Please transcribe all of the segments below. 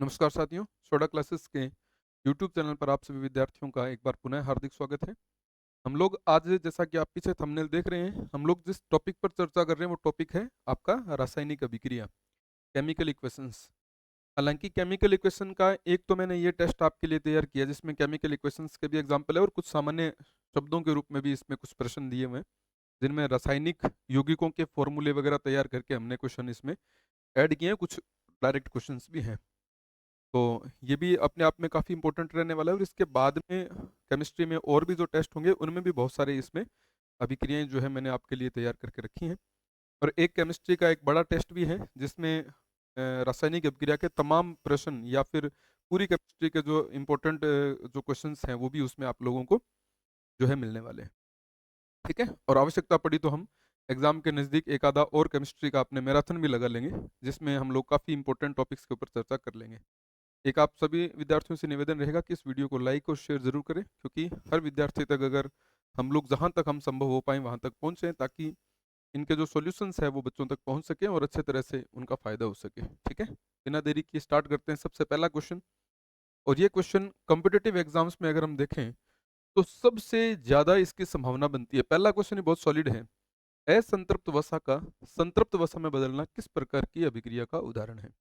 नमस्कार साथियों, soda classes के यूट्यूब चैनल पर आप सभी विद्यार्थियों का एक बार पुनः हार्दिक स्वागत है। हम लोग आज, जैसा कि आप पीछे थंबनेल देख रहे हैं, हम लोग जिस टॉपिक पर चर्चा कर रहे हैं वो टॉपिक है आपका रासायनिक अभिक्रिया, केमिकल इक्वेशंस। हालांकि केमिकल इक्वेशन का एक तो मैंने ये टेस्ट आपके लिए तैयार किया जिसमें केमिकल इक्वेशंस के भी एग्जाम्पल है और कुछ सामान्य शब्दों के रूप में भी इसमें कुछ प्रश्न दिए हुए हैं, जिनमें रासायनिक यौगिकों के फॉर्मूले वगैरह तैयार करके हमने क्वेश्चन इसमें ऐड किए हैं, कुछ डायरेक्ट क्वेश्चन भी हैं। तो ये भी अपने आप में काफ़ी इंपॉर्टेंट रहने वाला है और इसके बाद में केमिस्ट्री में और भी जो टेस्ट होंगे उनमें भी बहुत सारे इसमें अभिक्रियाएं जो है मैंने आपके लिए तैयार करके रखी हैं। और एक केमिस्ट्री का एक बड़ा टेस्ट भी है जिसमें रासायनिक अभिक्रिया के तमाम प्रश्न या फिर पूरी केमिस्ट्री के जो इम्पोर्टेंट जो क्वेश्चंस हैं वो भी उसमें आप लोगों को जो है मिलने वाले हैं। ठीक है, और आवश्यकता पड़ी तो हम एग्जाम के नज़दीक एक आधा और केमिस्ट्री का अपने मैराथन भी लगा लेंगे, जिसमें हम लोग काफ़ी इंपॉर्टेंट टॉपिक्स के ऊपर चर्चा कर लेंगे। एक आप सभी विद्यार्थियों से निवेदन रहेगा कि इस वीडियो को लाइक और शेयर जरूर करें, क्योंकि हर विद्यार्थी तक अगर हम लोग जहां तक हम संभव हो पाए वहां तक पहुंचें, ताकि इनके जो सॉल्यूशंस है वो बच्चों तक पहुंच सके और अच्छे तरह से उनका फायदा हो सके। ठीक है, बिना देरी किए स्टार्ट करते हैं। सबसे पहला क्वेश्चन, और ये क्वेश्चन कॉम्पिटेटिव एग्जाम्स में अगर हम देखें तो सबसे ज्यादा इसकी संभावना बनती है। पहला क्वेश्चन ही बहुत सॉलिड है। असंतृप्त वसा का संतृप्त वसा में बदलना किस प्रकार की अभिक्रिया का उदाहरण है?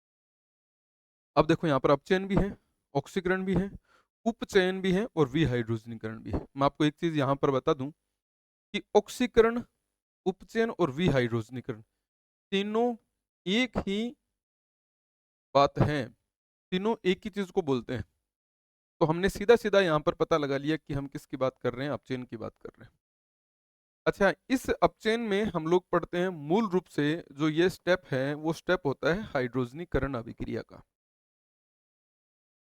अब देखो, यहाँ पर अपचयन भी है, ऑक्सीकरण भी है, उपचयन भी है और विहाइड्रोजनीकरण भी है। मैं आपको एक चीज यहाँ पर बता दूं कि ऑक्सीकरण, उपचयन और विहाइड्रोजनीकरण तीनों एक ही बात है, तीनों एक ही चीज को बोलते हैं। तो हमने सीधा सीधा यहाँ पर पता लगा लिया कि हम किसकी बात कर रहे हैं, अपचयन की बात कर रहे हैं। अच्छा, इस अपचयन में हम लोग पढ़ते हैं मूल रूप से जो ये स्टेप है वो स्टेप होता है हाइड्रोजनीकरण अभिक्रिया का।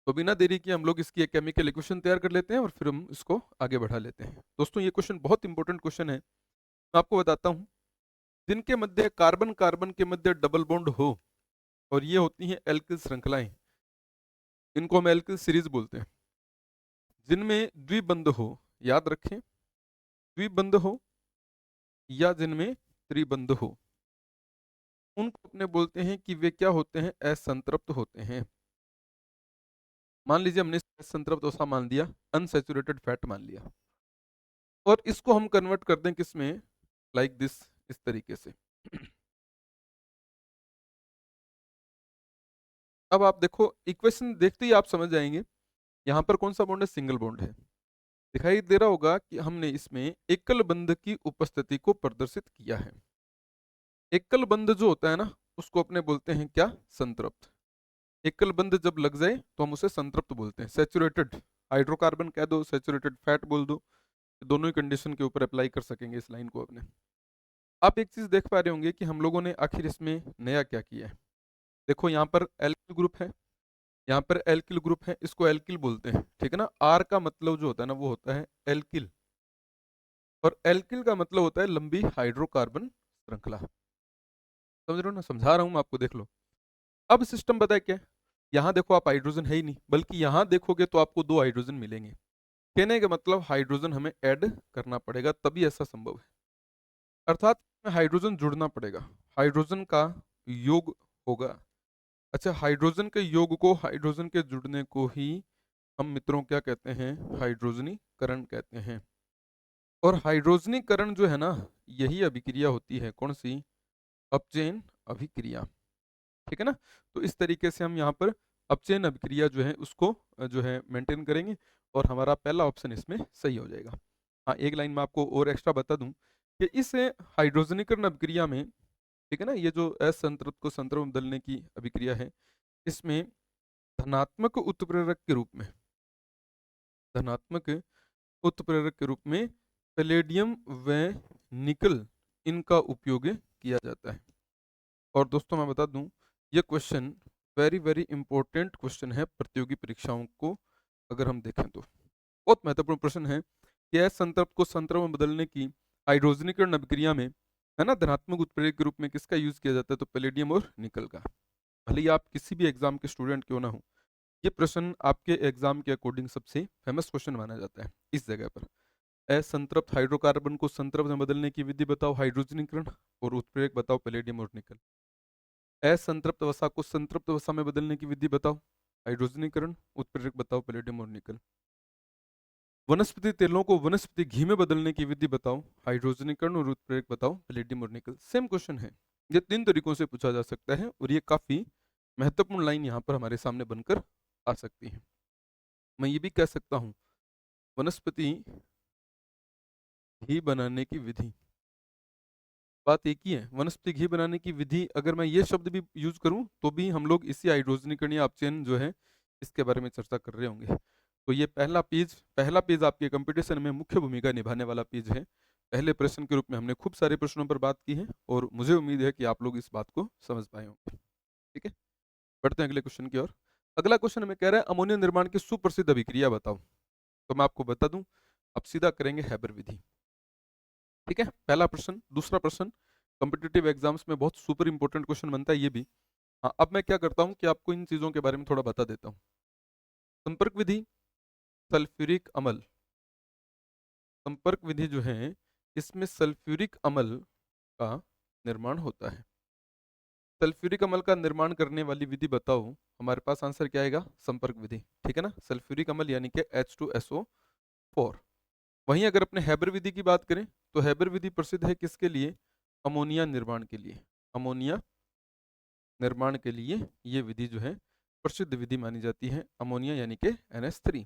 तो बिना देरी के हम लोग इसकी एक केमिकल इक्वेशन तैयार कर लेते हैं और फिर हम इसको आगे बढ़ा लेते हैं। दोस्तों, ये क्वेश्चन बहुत इंपॉर्टेंट क्वेश्चन है। मैं आपको बताता हूँ, जिनके मध्य कार्बन कार्बन के मध्य डबल बॉन्ड हो और ये होती हैं एल्किल श्रृंखलाएं, इनको हम एल्किल सीरीज बोलते हैं। जिनमें द्विबंध हो, याद रखें, द्विबंध हो या जिनमें त्रिबंध हो, उनको अपने बोलते हैं कि वे क्या होते हैं, असंतृप्त होते हैं। मान लीजिए हमने असंतृप्त वसा मान दिया, अनसैचुरेटेड फैट मान लिया, और इसको हम कन्वर्ट कर दें किसमें, लाइक दिस, इस तरीके से। अब आप देखो, इक्वेशन देखते ही आप समझ जाएंगे यहाँ पर कौन सा बॉन्ड है, सिंगल बॉन्ड है। दिखाई दे रहा होगा कि हमने इसमें एकल बंध की उपस्थिति को प्रदर्शित किया है। एकल बंध जो होता है ना, उसको अपने बोलते हैं क्या, संतृप्त। एकल बंध जब लग जाए तो हम उसे संतृप्त बोलते हैं। सैचुरेटेड हाइड्रोकार्बन कह दो, सैचुरेटेड फैट बोल दो, दोनों ही कंडीशन के ऊपर अप्लाई कर सकेंगे इस लाइन को अपने। आप एक चीज देख पा रहे होंगे कि हम लोगों ने आखिर इसमें नया क्या किया है। देखो, यहाँ पर एल्किल ग्रुप है, यहाँ पर एल्किल ग्रुप है, इसको एल्किल बोलते हैं। ठीक है ना, आर का मतलब जो होता है ना वो होता है एल्किल, और एल्किल का मतलब होता है लंबी हाइड्रोकार्बन श्रृंखला। समझ रहे हो ना, समझा रहा हूं मैं आपको, देख लो। अब सिस्टम पता है क्या है? यहाँ देखो, आप हाइड्रोजन है ही नहीं, बल्कि यहाँ देखोगे तो आपको दो हाइड्रोजन मिलेंगे। कहने का मतलब हाइड्रोजन हमें ऐड करना पड़ेगा, तभी ऐसा संभव है। अर्थात हाइड्रोजन जुड़ना पड़ेगा, हाइड्रोजन का योग होगा। अच्छा, हाइड्रोजन के योग को, हाइड्रोजन के जुड़ने को ही हम मित्रों क्या कहते हैं, हाइड्रोजनीकरण कहते हैं। और हाइड्रोजनीकरण जो है ना, यही अभिक्रिया होती है, कौन सी, अपचयन अभिक्रिया। ठीक है ना। तो इस तरीके से हम यहाँ पर अपचयन अभिक्रिया जो है उसको जो है मेंटेन करेंगे, और हमारा पहला ऑप्शन इसमें सही हो जाएगा। हाँ, एक लाइन में आपको और एक्स्ट्रा बता दूं कि इस हाइड्रोजनीकरण अभिक्रिया में, ठीक है ना, ये जो असंतृप्त को संतृप्त में बदलने की अभिक्रिया है, इसमें धनात्मक उत्प्रेरक के रूप में, धनात्मक उत्प्रेरक के रूप में पैलेडियम व निकल, इनका उपयोग किया जाता है। और दोस्तों मैं बता दूं, ये question very very important question है प्रतियोगी परीक्षाओं को अगर हम देखें तो। बहुत महत्वपूर्ण प्रश्न है कि असंतृप्त को संतृप्त में बदलने की हाइड्रोजनीकरण अभिक्रिया में, है ना, धनात्मक उत्प्रेरक के रूप में किसका यूज किया जाता है, तो पैलेडियम और निकल का। भले ही आप किसी भी एग्जाम के स्टूडेंट क्यों ना हो, ये प्रश्न आपके एग्जाम के अकॉर्डिंग सबसे फेमस क्वेश्चन माना जाता है इस जगह पर। असंतृप्त हाइड्रोकार्बन को संतृप्त में बदलने की विधि बताओ, हाइड्रोजनीकरण, और उत्प्रेरक बताओ, पैलेडियम और निकल। असंतृप्त वसा को संतृप्त वसा में बदलने की विधि बताओ, हाइड्रोजनीकरण, उत्प्रेरक बताओ पैलेडियम और निकल। वनस्पति तेलों को वनस्पति घी में बदलने की विधि बताओ, हाइड्रोजनीकरण और उत्प्रेरक बताओ पैलेडियम और निकल। सेम क्वेश्चन है, ये 3 तरीकों से पूछा जा सकता है और ये काफी महत्वपूर्ण लाइन यहाँ पर हमारे सामने बनकर आ सकती है। मैं ये भी कह सकता हूँ वनस्पति घी बनाने की विधि, बात एक ही है। वनस्पति घी बनाने की विधि अगर मैं ये शब्द भी यूज करूं तो भी हम लोग इसी हाइड्रोजनीकरण या अपचयन जो है इसके बारे में चर्चा कर रहे होंगे। तो ये पहला पेज आपके कंपटीशन में मुख्य भूमिका निभाने वाला पेज है। पहले प्रश्न के रूप में हमने खूब सारे प्रश्नों पर बात की है और मुझे उम्मीद है कि आप लोग इस बात को समझ पाए होंगे। ठीक है, बढ़ते हैं अगले क्वेश्चन की ओर। अगला क्वेश्चन हमें कह रहा है अमोनिया निर्माण की सुप्रसिद्ध अभिक्रिया बताओ। तो मैं आपको बता दूं, अब सीधा करेंगे हैबर विधि। ठीक है, पहला प्रश्न। दूसरा प्रश्न कॉम्पिटिटिव एग्जाम्स में बहुत सुपर इंपॉर्टेंट क्वेश्चन बनता है ये भी। हाँ, अब मैं क्या करता हूँ कि आपको इन चीजों के बारे में थोड़ा बता देता हूँ। संपर्क विधि, सल्फ्यूरिक अम्ल। संपर्क विधि जो है इसमें सल्फ्यूरिक अम्ल का निर्माण होता है। सल्फ्यूरिक अम्ल का निर्माण करने वाली विधि बताओ। हमारे पास आंसर क्या आएगा, संपर्क विधि। ठीक है ना, सल्फ्यूरिक अम्ल यानी कि H2SO4। वहीं अगर अपने हैबर विधि की बात करें तो हैबर विधि प्रसिद्ध है किसके लिए, अमोनिया निर्माण के लिए। अमोनिया निर्माण के लिए ये विधि जो है प्रसिद्ध विधि मानी जाती है, अमोनिया यानी कि NH3।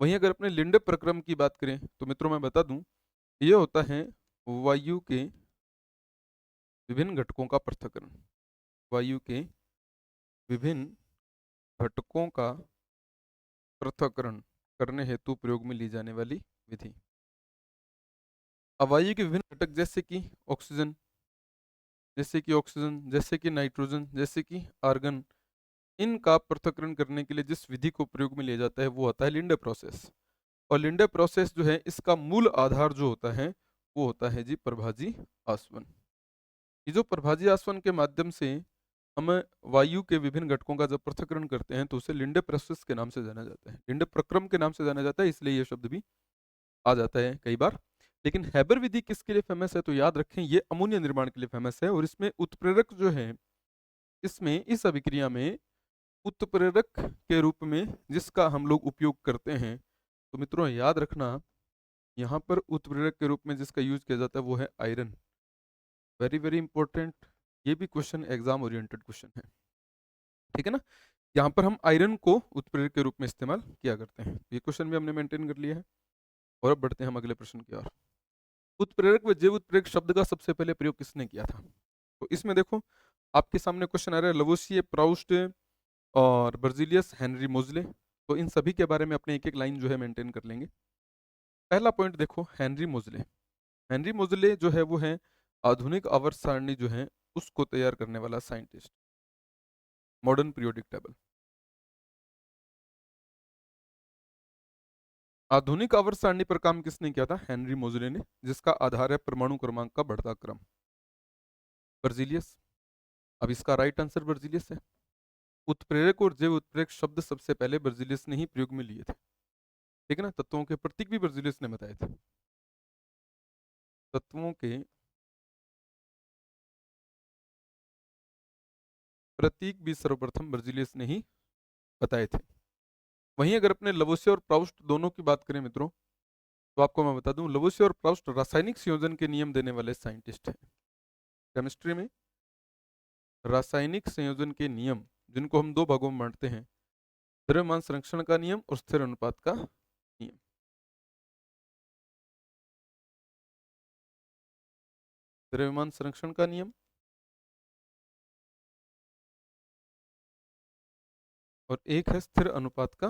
वहीं अगर अपने लिंडे प्रक्रम की बात करें तो मित्रों मैं बता दूं ये होता है वायु के विभिन्न घटकों का पृथक्करण। वायु के विभिन्न घटकों का पृथक्करण करने हेतु प्रयोग में ली जाने वाली विधि। अब वायु के विभिन्न घटक जैसे कि नाइट्रोजन, जैसे कि आर्गन, इनका पृथक्करण करने के लिए जिस विधि को प्रयोग में लिया जाता है वो होता है लिंडे प्रोसेस। और लिंडे प्रोसेस जो है इसका मूल आधार जो होता है वो होता है जी प्रभाजी आसवन। ये जो प्रभाजी आसवन के माध्यम से हम वायु के विभिन्न घटकों का जब पृथक्करण करते हैं तो उसे लिंडे प्रोसेस के नाम से जाना जाता है, लिंडे प्रक्रम के नाम से जाना जाता है, इसलिए ये शब्द भी आ जाता है कई बार। लेकिन हैबर विधि किसके लिए फेमस है, तो याद रखें ये अमोनिया निर्माण के लिए फेमस है। और इसमें उत्प्रेरक जो है, इसमें इस अभिक्रिया में उत्प्रेरक के रूप में जिसका हम लोग उपयोग करते हैं, तो मित्रों याद रखना यहाँ पर उत्प्रेरक के रूप में जिसका यूज किया जाता है वो है आयरन। वेरी वेरी इंपॉर्टेंट, ये भी क्वेश्चन एग्जाम ओरिएंटेड क्वेश्चन है। ठीक है ना, यहाँ पर हम आयरन को उत्प्रेरक के रूप में इस्तेमाल किया करते हैं। ये क्वेश्चन भी हमने मेंटेन कर लिया है। और अब बढ़ते हैं हम अगले प्रश्न की ओर। उत्प्रेरक व जैव उत्प्रेरक शब्द का सबसे पहले प्रयोग किसने किया था। तो इसमें देखो आपके सामने क्वेश्चन आ रहा है लवोसिए, प्राउस्ट और बर्जीलियस, हेनरी मोजले। तो इन सभी के बारे में अपने एक एक लाइन जो है मेंटेन कर लेंगे। पहला पॉइंट देखो, हेनरी मोजले। हेनरी मोजले जो है वो है आधुनिक आवर्त सारणी जो है उसको तैयार करने वाला साइंटिस्ट, मॉडर्न पीरियोडिक टेबल। आधुनिक आवर्त सारणी पर काम किसने किया था, हेनरी मोजले ने, जिसका आधार है परमाणु क्रमांक का बढ़ता क्रम। बर्जीलियस, अब इसका राइट आंसर बर्जीलियस है। उत्प्रेरक और जैव उत्प्रेरक शब्द सबसे पहले बर्जीलियस ने ही प्रयोग में लिए थे। ठीक है ना, तत्वों के प्रतीक भी बर्जीलियस ने बताए थे। तत्वों के प्रतीक भी सर्वप्रथम बर्जीलियस ने ही बताए थे। वहीं अगर अपने लवोसिया और प्राउस्ट दोनों की बात करें मित्रों, तो आपको मैं बता दूं लवोसिया और प्राउस्ट रासायनिक संयोजन के नियम देने वाले साइंटिस्ट हैं। केमिस्ट्री में रासायनिक संयोजन के नियम, जिनको हम दो भागों में बांटते हैं, द्रव्यमान संरक्षण का नियम और स्थिर अनुपात का नियम। द्रव्यमान संरक्षण का नियम और एक है स्थिर अनुपात का।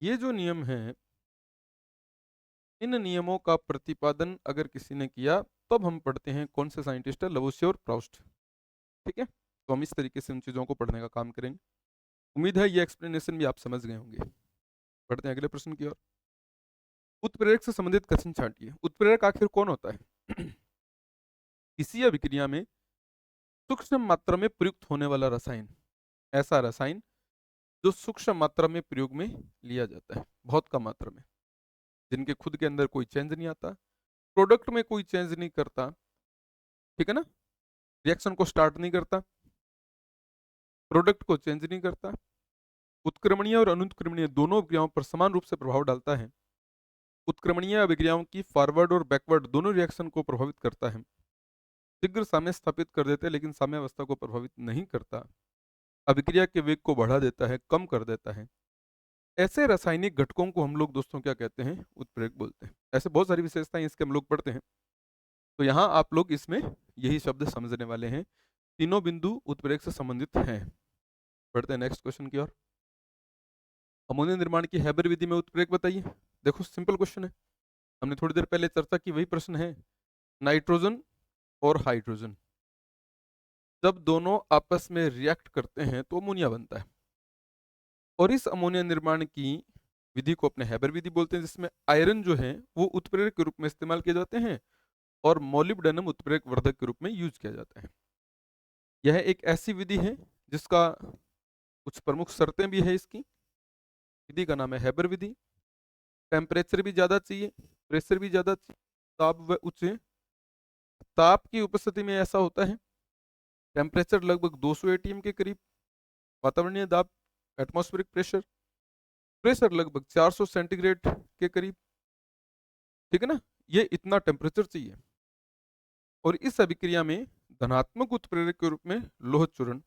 ये जो नियम है, इन नियमों का प्रतिपादन अगर किसी ने किया तब हम पढ़ते हैं कौन से साइंटिस्ट है, लवोसिया और प्राउस्ट। ठीक है, तो हम इस तरीके से उन चीजों को पढ़ने का काम करेंगे। उम्मीद है ये एक्सप्लेनेशन भी आप समझ गए होंगे। बढ़ते हैं अगले प्रश्न की ओर। उत्प्रेरक से संबंधित कथन छांटिए। उत्प्रेरक आखिर कौन होता है। किसी अभिक्रिया में सूक्ष्म मात्रा में प्रयुक्त होने वाला रसायन, ऐसा रसायन जो सूक्ष्म मात्रा में प्रयोग में लिया जाता है, बहुत कम मात्रा में, जिनके खुद के अंदर कोई चेंज नहीं आता, प्रोडक्ट में कोई चेंज नहीं करता। ठीक है ना, रिएक्शन को स्टार्ट नहीं करता, प्रोडक्ट को चेंज नहीं करता, उत्क्रमणीय और अनुत्क्रमणीय दोनों अभिक्रियाओं पर समान रूप से प्रभाव डालता है, उत्क्रमणीय अभिक्रियाओं की फॉरवर्ड और बैकवर्ड दोनों रिएक्शन को प्रभावित करता है, शीघ्र साम्य स्थापित कर देता है लेकिन साम्यावस्था को प्रभावित नहीं करता, अभिक्रिया के वेग को बढ़ा देता है, कम कर देता है। ऐसे रासायनिक घटकों को हम लोग दोस्तों क्या कहते हैं? उत्प्रेरक बोलते हैं। ऐसे बहुत सारी विशेषताएं इसके हम लोग पढ़ते हैं, तो यहाँ आप लोग इसमें यही शब्द समझने वाले हैं। तीनों बिंदु उत्प्रेरक से संबंधित हैं। बढ़ते हैं नेक्स्ट क्वेश्चन की ओर। अमोनिया निर्माण की हैबर विधि में उत्प्रेरक बताइए। देखो सिंपल क्वेश्चन है, हमने थोड़ी देर पहले चर्चा की वही प्रश्न है। नाइट्रोजन और हाइड्रोजन जब दोनों आपस में रिएक्ट करते हैं तो अमोनिया बनता है, और इस अमोनिया निर्माण की विधि को अपने हैबर विधि बोलते हैं, जिसमें आयरन जो है वो उत्प्रेरक के रूप में इस्तेमाल किए जाते हैं और मोलिब्डेनम उत्प्रेरक वर्धक के रूप में यूज किया जाता है। यह एक ऐसी विधि है जिसका कुछ प्रमुख शर्तें भी है। इसकी विधि का नाम है हैबर विधि। टेम्परेचर भी ज़्यादा चाहिए, प्रेशर भी ज़्यादा चाहिए, ताप व उच्च ताप की उपस्थिति में ऐसा होता है। टेम्परेचर लगभग 200 एटीएम के करीब, वातावरणीय दाब एटमॉस्फेरिक प्रेशर, प्रेशर लगभग 400 सेंटीग्रेड के करीब, ठीक है ना, ये इतना टेम्परेचर चाहिए। और इस अभिक्रिया में धनात्मक उत्प्रेरक के रूप में लोह चूर्ण,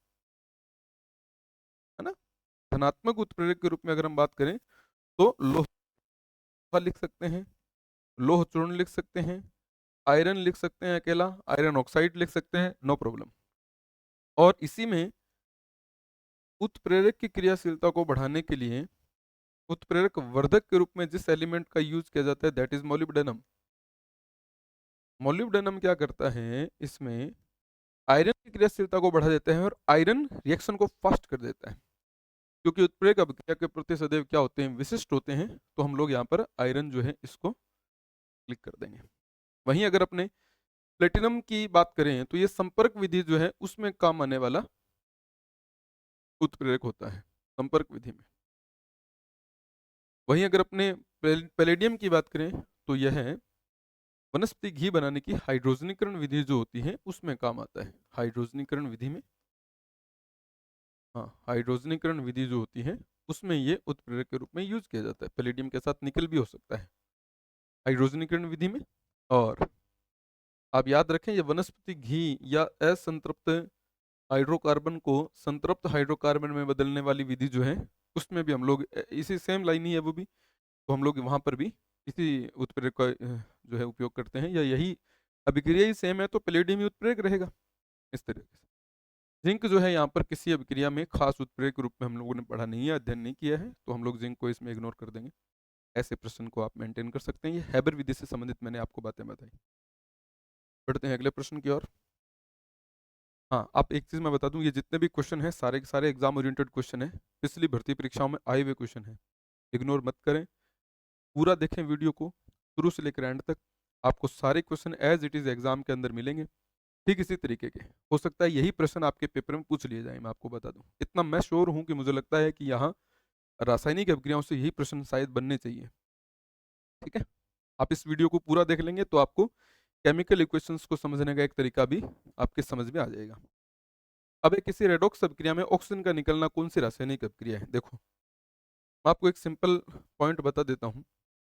है ना, धनात्मक उत्प्रेरक के रूप में अगर हम बात करें तो लोहा लिख सकते हैं, लोह चूर्ण लिख सकते हैं, आयरन लिख सकते हैं, अकेला आयरन ऑक्साइड लिख सकते हैं, नो प्रॉब्लम। और इसी में उत्प्रेरक की क्रियाशीलता को बढ़ाने के लिए उत्प्रेरक वर्धक के रूप में जिस एलिमेंट का यूज किया जाता है दैट इज मोलिब्डेनम। मोलिब्डेनम क्या करता है? इसमें आयरन की क्रियाशीलता को बढ़ा देता है और आयरन रिएक्शन को फास्ट कर देता है। क्योंकि उत्प्रेरक अभिक्रिया के प्रति सदैव क्या होते हैं? विशिष्ट होते हैं, तो हम लोग यहाँ पर आयरन जो है इसको क्लिक कर देंगे। वहीं अगर अपने प्लेटिनम की बात करें तो ये संपर्क विधि जो है उसमें काम आने वाला उत्प्रेरक होता है, संपर्क विधि में। वहीं अगर अपने पैलेडियम की बात करें तो यह वनस्पति घी बनाने की हाइड्रोजनीकरण विधि जो होती है उसमें काम आता है। हाइड्रोजनीकरण विधि में, हाँ, हाइड्रोजनीकरण विधि जो होती है उसमें ये उत्प्रेरक के रूप में यूज किया जाता है। पैलेडियम के साथ निकल भी हो सकता है हाइड्रोजनीकरण विधि में। और आप याद रखें, ये वनस्पति घी या असंतृप्त हाइड्रोकार्बन को संतृप्त हाइड्रोकार्बन में बदलने वाली विधि जो है उसमें भी हम लोग इसी सेम लाइन ही है वो भी, तो हम लोग वहाँ पर भी इसी उत्प्रेरक का जो है उपयोग करते हैं, या यही अभिक्रिया ही सेम है तो पैलेडियम ही उत्प्रेरक रहेगा इस तरीके से। जिंक जो है यहाँ पर किसी अभिक्रिया में खास उत्प्रेरक के रूप में हम लोगों ने पढ़ा नहीं है, अध्ययन नहीं किया है, तो हम लोग जिंक को इसमें इग्नोर कर देंगे। ऐसे प्रश्न को आप मेंटेन कर सकते हैं। ये हैबर विधि से संबंधित मैंने आपको बातें बताई। बढ़ते हैं अगले प्रश्न की ओर। हाँ, आप एक चीज़ मैं बता दूं, ये जितने भी क्वेश्चन हैं सारे के सारे एग्जाम ओरिएंटेड क्वेश्चन है, पिछली भर्ती परीक्षाओं में आए हुए क्वेश्चन है, इग्नोर मत करें, पूरा देखें वीडियो को शुरू से लेकर एंड तक। आपको सारे question as it is exam के अंदर मिलेंगे, ठीक इसी तरीके के। हो सकता है यही प्रश्न आपके पेपर में पूछ लिए जाए, मैं आपको बता दूं, इतना मैं श्योर हूं कि मुझे लगता है कि यहाँ रासायनिक अभिक्रियाओं से यही प्रश्न शायद बनने चाहिए। ठीक है, आप इस वीडियो को पूरा देख लेंगे तो आपको केमिकल इक्वेशंस को समझने का एक तरीका भी आपके समझ में आ जाएगा। अब एक किसी रेडॉक्स अभिक्रिया में ऑक्सीजन का निकलना कौन सी रासायनिक अभिक्रिया है? देखो मैं आपको एक सिंपल पॉइंट बता देता हूं,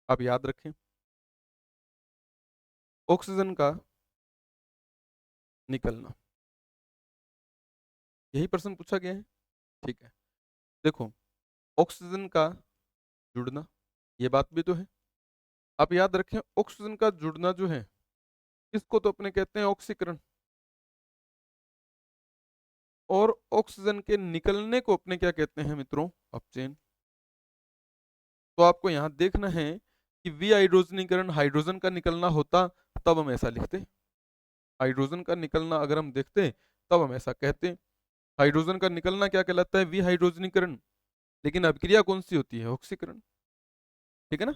आप याद रखें। ऑक्सीजन का निकलना, यही प्रश्न पूछा गया है, ठीक है। देखो ऑक्सीजन का जुड़ना, ये बात भी तो है। आप याद रखें ऑक्सीजन का जुड़ना जो है इसको तो अपने कहते हैं ऑक्सीकरण, और ऑक्सीजन के निकलने को अपने क्या कहते हैं मित्रों? अपचयन। तो आपको यहां देखना है कि विहाइड्रोजनीकरण हाइड्रोजन का निकलना होता तब हम ऐसा लिखते, हाइड्रोजन का निकलना अगर हम देखते तब हम ऐसा कहते। हाइड्रोजन का निकलना क्या कहलाता है? विहाइड्रोजनीकरण। लेकिन अभिक्रिया कौन सी होती है? ऑक्सीकरण, ठीक है ना।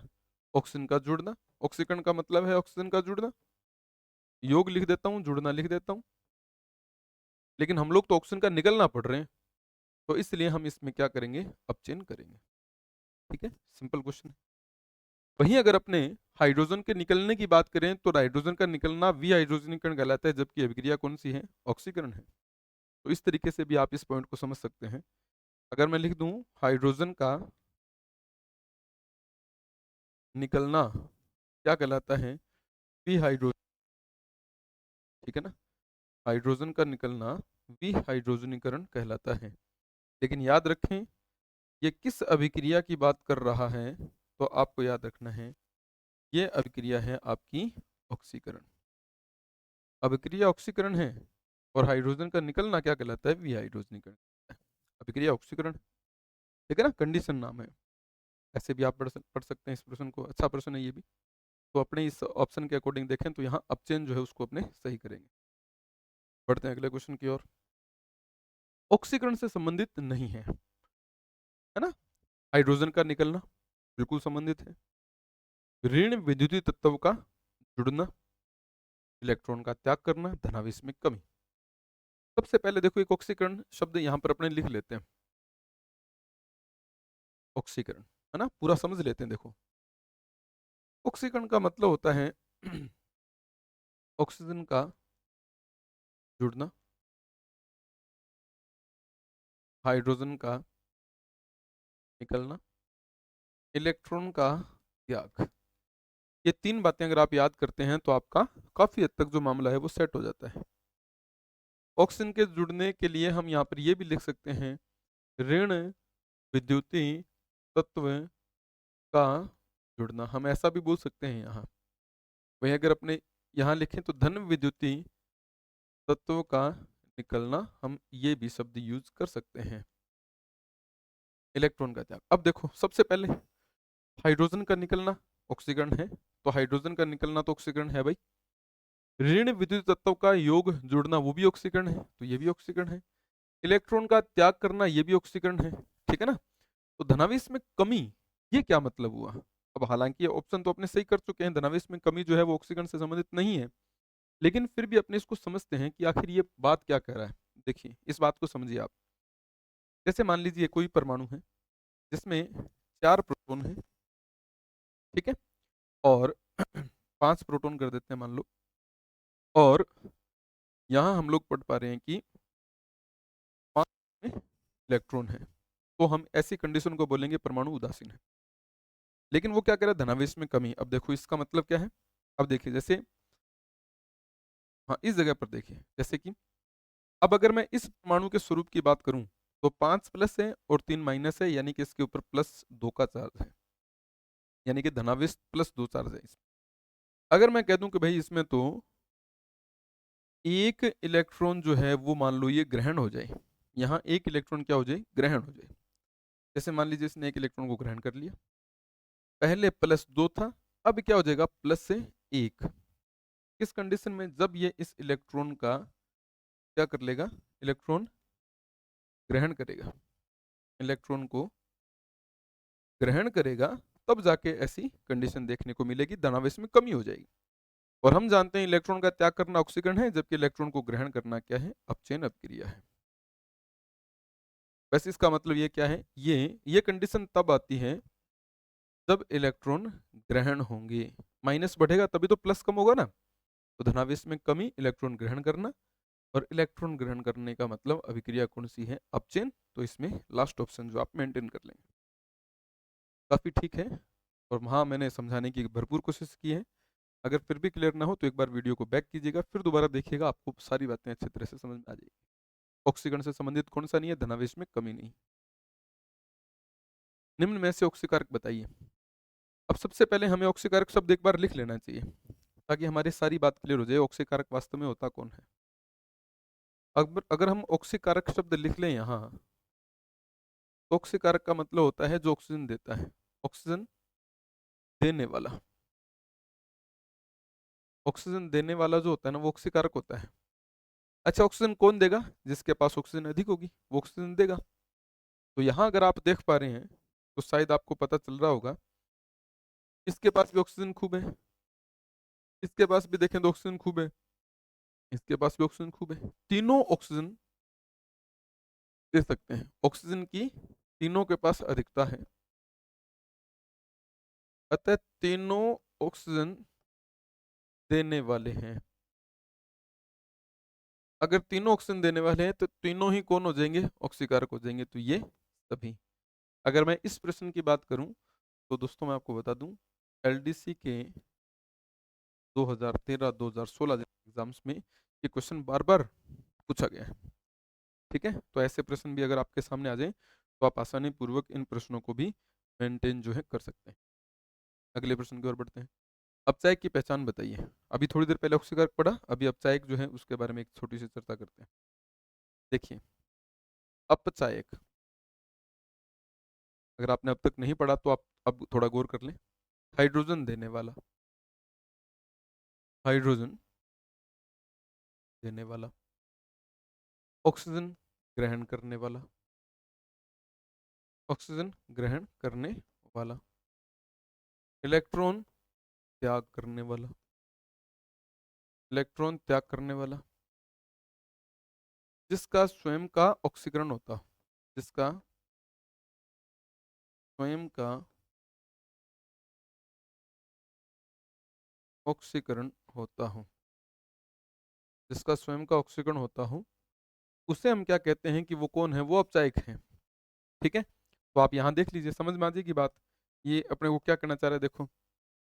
ऑक्सीजन का जुड़ना, ऑक्सीकरण का मतलब है ऑक्सीजन का जुड़ना, योग लिख देता हूं, जुड़ना लिख देता हूं। लेकिन हम लोग तो ऑक्सीजन का निकलना पढ़ रहे हैं, तो इसलिए हम इसमें क्या करेंगे? अपचयन करेंगे। ठीक है, सिंपल क्वेश्चन। वहीं अगर अपने हाइड्रोजन के निकलने की बात करें तो हाइड्रोजन का निकलना विहाइड्रोजनीकरण कहलाता है, जबकि अभिक्रिया कौन सी है? ऑक्सीकरण है। तो इस तरीके से भी आप इस पॉइंट को समझ सकते हैं। अगर मैं लिख दूं हाइड्रोजन का निकलना क्या कहलाता है, विहाइड्रोजन, ठीक है ना, हाइड्रोजन का निकलना विहाइड्रोजनीकरण कहलाता है। लेकिन याद रखें ये किस अभिक्रिया की बात कर रहा है, तो आपको याद रखना है ये अभिक्रिया है आपकी ऑक्सीकरण। अभिक्रिया ऑक्सीकरण है और हाइड्रोजन का निकलना क्या कहलाता है, विहाइड्रोजनीकरण। अभिक्रिया ऑक्सीकरण, ठीक है ना, कंडीशन नाम है। ऐसे भी आप पढ़ सकते हैं इस प्रश्न को, अच्छा प्रश्न है ये भी। तो अपने इस ऑप्शन के अकॉर्डिंग देखें तो यहाँ अपचेन जो है उसको अपने सही करेंगे। बढ़ते हैं अगले क्वेश्चन की ओर। ऑक्सीकरण से संबंधित नहीं है ना, हाइड्रोजन का निकलना बिल्कुल संबंधित है। ऋण विद्युतीय तत्व का जुड़ना, इलेक्ट्रॉन का त्याग करना, धनावेश में कमी। सबसे पहले देखो एक ऑक्सीकरण शब्द यहाँ पर अपने लिख लेते हैं, ऑक्सीकरण, है ना, पूरा समझ लेते हैं। देखो ऑक्सीकरण का मतलब होता है ऑक्सीजन का जुड़ना, हाइड्रोजन का निकलना, इलेक्ट्रॉन का त्याग। ये तीन बातें अगर आप याद करते हैं तो आपका काफी हद तक जो मामला है वो सेट हो जाता है। ऑक्सीजन के जुड़ने के लिए हम यहाँ पर ये भी लिख सकते हैं ऋण विद्युतीय तत्व का जुड़ना, हम ऐसा भी बोल सकते हैं यहाँ। वहीं अगर अपने यहाँ लिखें तो धन विद्युतीय तत्व का निकलना, हम ये भी शब्द यूज कर सकते हैं। इलेक्ट्रॉन का त्याग, अब देखो सबसे पहले हाइड्रोजन का निकलना ऑक्सीकरण है, तो हाइड्रोजन का निकलना तो ऑक्सीकरण है भाई। ऋण विद्युत तत्व का योग जुड़ना वो भी ऑक्सीकरण है, तो ये भी ऑक्सीकरण है। इलेक्ट्रॉन का त्याग करना ये भी ऑक्सीकरण है, ठीक है ना। तो धनावेश में कमी, ये क्या मतलब हुआ। अब हालांकि ये ऑप्शन तो अपने सही कर चुके हैं, धनावेश में कमी जो है वो ऑक्सीकरण से संबंधित नहीं है, लेकिन फिर भी अपने इसको समझते हैं कि आखिर ये बात क्या कह रहा है। देखिए इस बात को समझिए आप। जैसे मान लीजिए कोई परमाणु है जिसमें 4 प्रोटॉन है, ठीक है, और 5 प्रोटॉन कर देते हैं मान लो, और यहाँ हम लोग पढ़ पा रहे हैं कि 5 इलेक्ट्रॉन है, तो हम ऐसी कंडीशन को बोलेंगे परमाणु उदासीन है। लेकिन वो क्या कह रहा है, धनावेश में कमी। अब देखो इसका मतलब क्या है, अब देखिए जैसे, हाँ इस जगह पर देखिए जैसे कि अब अगर मैं इस परमाणु के स्वरूप की बात करूं तो 5 प्लस है और 3 माइनस है, यानी कि इसके ऊपर +2 का चार्ज है, यानी कि धनावेश +2 चार्ज है इसमें। अगर मैं कह दूं कि भाई इसमें तो एक इलेक्ट्रॉन जो है वो मान लो ये ग्रहण हो जाए, यहाँ एक इलेक्ट्रॉन क्या हो जाए, ग्रहण हो जाए। जैसे मान लीजिए इसने एक इलेक्ट्रॉन को ग्रहण कर लिया, पहले +2 था, अब क्या हो जाएगा +1। किस कंडीशन में, जब ये इस इलेक्ट्रॉन का क्या कर लेगा, इलेक्ट्रॉन ग्रहण करेगा, इलेक्ट्रॉन को ग्रहण करेगा, तब जाके ऐसी कंडीशन देखने को मिलेगी, धनावेश में कमी हो जाएगी। और हम जानते हैं इलेक्ट्रॉन का त्याग करना ऑक्सीकरण है, जबकि इलेक्ट्रॉन को ग्रहण करना क्या है, अपचयन अपक्रिया है। वैसे इसका मतलब ये क्या है, ये कंडीशन तब आती है जब इलेक्ट्रॉन ग्रहण होंगे, माइनस बढ़ेगा तभी तो प्लस कम होगा ना। तो धनावेश में कमी, इलेक्ट्रॉन ग्रहण करना, और इलेक्ट्रॉन ग्रहण करने का मतलब अभिक्रिया कौन सी है, अपचयन। तो इसमें लास्ट ऑप्शन जो आप मेंटेन कर लेंगे काफी ठीक है। और वहाँ मैंने समझाने की भरपूर कोशिश की है। अगर फिर भी क्लियर ना हो तो एक बार वीडियो को बैक कीजिएगा, फिर दोबारा देखिएगा, आपको सारी बातें अच्छी तरह से समझ में आ जाएगी। ऑक्सीकरण से संबंधित कौन सा नहीं है, धनावेश में कमी नहीं। निम्न में से ऑक्सीकारक बताइए। अब सबसे पहले हमें ऑक्सीकारक शब्द एक बार लिख लेना चाहिए ताकि हमारी सारी बात क्लियर हो जाए, ऑक्सीकारक वास्तव में होता कौन है। अगर हम ऑक्सीकारक शब्द लिख लें यहाँ, तो ऑक्सीकारक का मतलब होता है जो ऑक्सीजन देता है, ऑक्सीजन देने वाला। ऑक्सीजन देने वाला जो होता है ना वो ऑक्सीकारक होता है। अच्छा ऑक्सीजन कौन देगा, जिसके पास ऑक्सीजन अधिक होगी वो ऑक्सीजन देगा। तो यहाँ अगर आप देख पा रहे हैं तो शायद आपको पता चल रहा होगा, इसके पास भी ऑक्सीजन खूब है, इसके पास भी देखें तो ऑक्सीजन खूब है, इसके पास भी ऑक्सीजन खूब है, तीनों ऑक्सीजन दे सकते हैं, ऑक्सीजन की तीनों के पास अधिकता है, अतः तीनों ऑक्सीजन देने वाले हैं। अगर तीनों ऑक्सीजन देने वाले हैं तो तीनों ही कौन हो जाएंगे, ऑक्सीकारक हो जाएंगे, तो ये सभी। अगर मैं इस प्रश्न की बात करूं तो दोस्तों मैं आपको बता दूं, एलडीसी के 2013-2016 एग्जाम्स में ये क्वेश्चन बार बार पूछा गया है। ठीक है, तो ऐसे प्रश्न भी अगर आपके सामने आ जाए तो आप आसानी पूर्वक इन प्रश्नों को भी मेंटेन जो है कर सकते हैं। अगले प्रश्न की ओर बढ़ते हैं। अपचायक की पहचान बताइए। अभी थोड़ी देर पहले ऑक्सीकारक पढ़ा, अभी अपचायक जो है उसके बारे में एक छोटी सी चर्चा करते हैं। देखिए, अपचायक अगर आपने अब तक नहीं पढ़ा तो आप अब थोड़ा गौर कर लें। हाइड्रोजन देने वाला, हाइड्रोजन देने वाला, ऑक्सीजन ग्रहण करने वाला, ऑक्सीजन ग्रहण करने वाला, इलेक्ट्रॉन त्याग करने वाला, इलेक्ट्रॉन त्याग करने वाला, जिसका स्वयं का ऑक्सीकरण होता हो, जिसका स्वयं का ऑक्सीकरण होता हो, जिसका स्वयं का ऑक्सीकरण होता हो, उसे हम क्या कहते हैं कि वो कौन है, वो अपचायक है। ठीक है, तो आप यहाँ देख लीजिए, समझ में आ जाएगी बात। ये अपने को क्या करना चाह रहा है, देखो,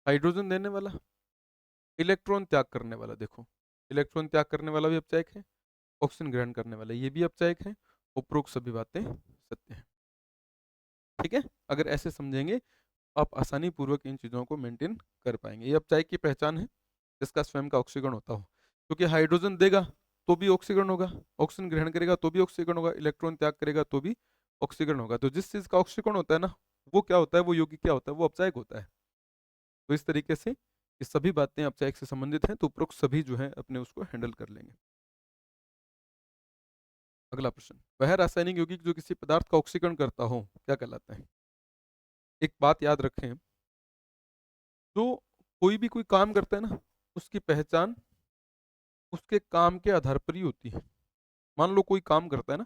हाइड्रोजन देने वाला, इलेक्ट्रॉन त्याग करने वाला, देखो इलेक्ट्रॉन त्याग करने वाला भी अपचायक है, ऑक्सीजन ग्रहण करने वाला ये भी अपचायक है, उपरोक्त सभी बातें सत्य है। ठीक है, अगर ऐसे समझेंगे आप आसानी पूर्वक इन चीजों को मेंटेन कर पाएंगे। ये अपचायक की पहचान है, जिसका स्वयं का ऑक्सीकरण होता हो, क्योंकि हाइड्रोजन देगा तो भी ऑक्सीकरण होगा, ऑक्सीजन ग्रहण करेगा तो भी ऑक्सीकरण होगा, इलेक्ट्रॉन त्याग करेगा तो भी ऑक्सीकरण होगा। तो जिस चीज का ऑक्सीकरण होता है ना, वो क्या होता है, वो यौगिक क्या होता है, वो अपचायक होता है। तो इस तरीके से ये सभी बातें अपचायक से संबंधित हैं, तो उपरोक्त सभी जो है अपने उसको हैंडल कर लेंगे। अगला प्रश्न, वह रासायनिक यौगिक जो किसी पदार्थ का ऑक्सीकरण करता हो क्या कहलाता है। एक बात याद रखें, जो कोई भी कोई काम करता है ना, उसकी पहचान उसके काम के आधार पर ही होती है। मान लो कोई काम करता है ना,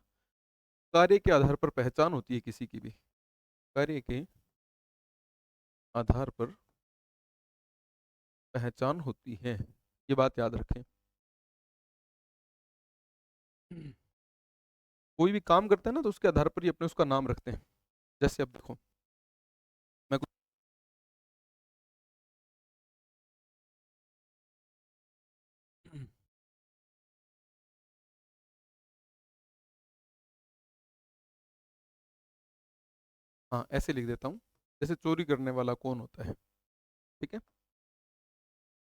कार्य के आधार पर पहचान होती है किसी की भी, कार्य के आधार पर पहचान होती है, ये बात याद रखें। कोई भी काम करता है ना तो उसके आधार पर ही अपने उसका नाम रखते हैं। जैसे अब देखो, मैं हाँ ऐसे लिख देता हूँ, जैसे चोरी करने वाला कौन होता है, ठीक है,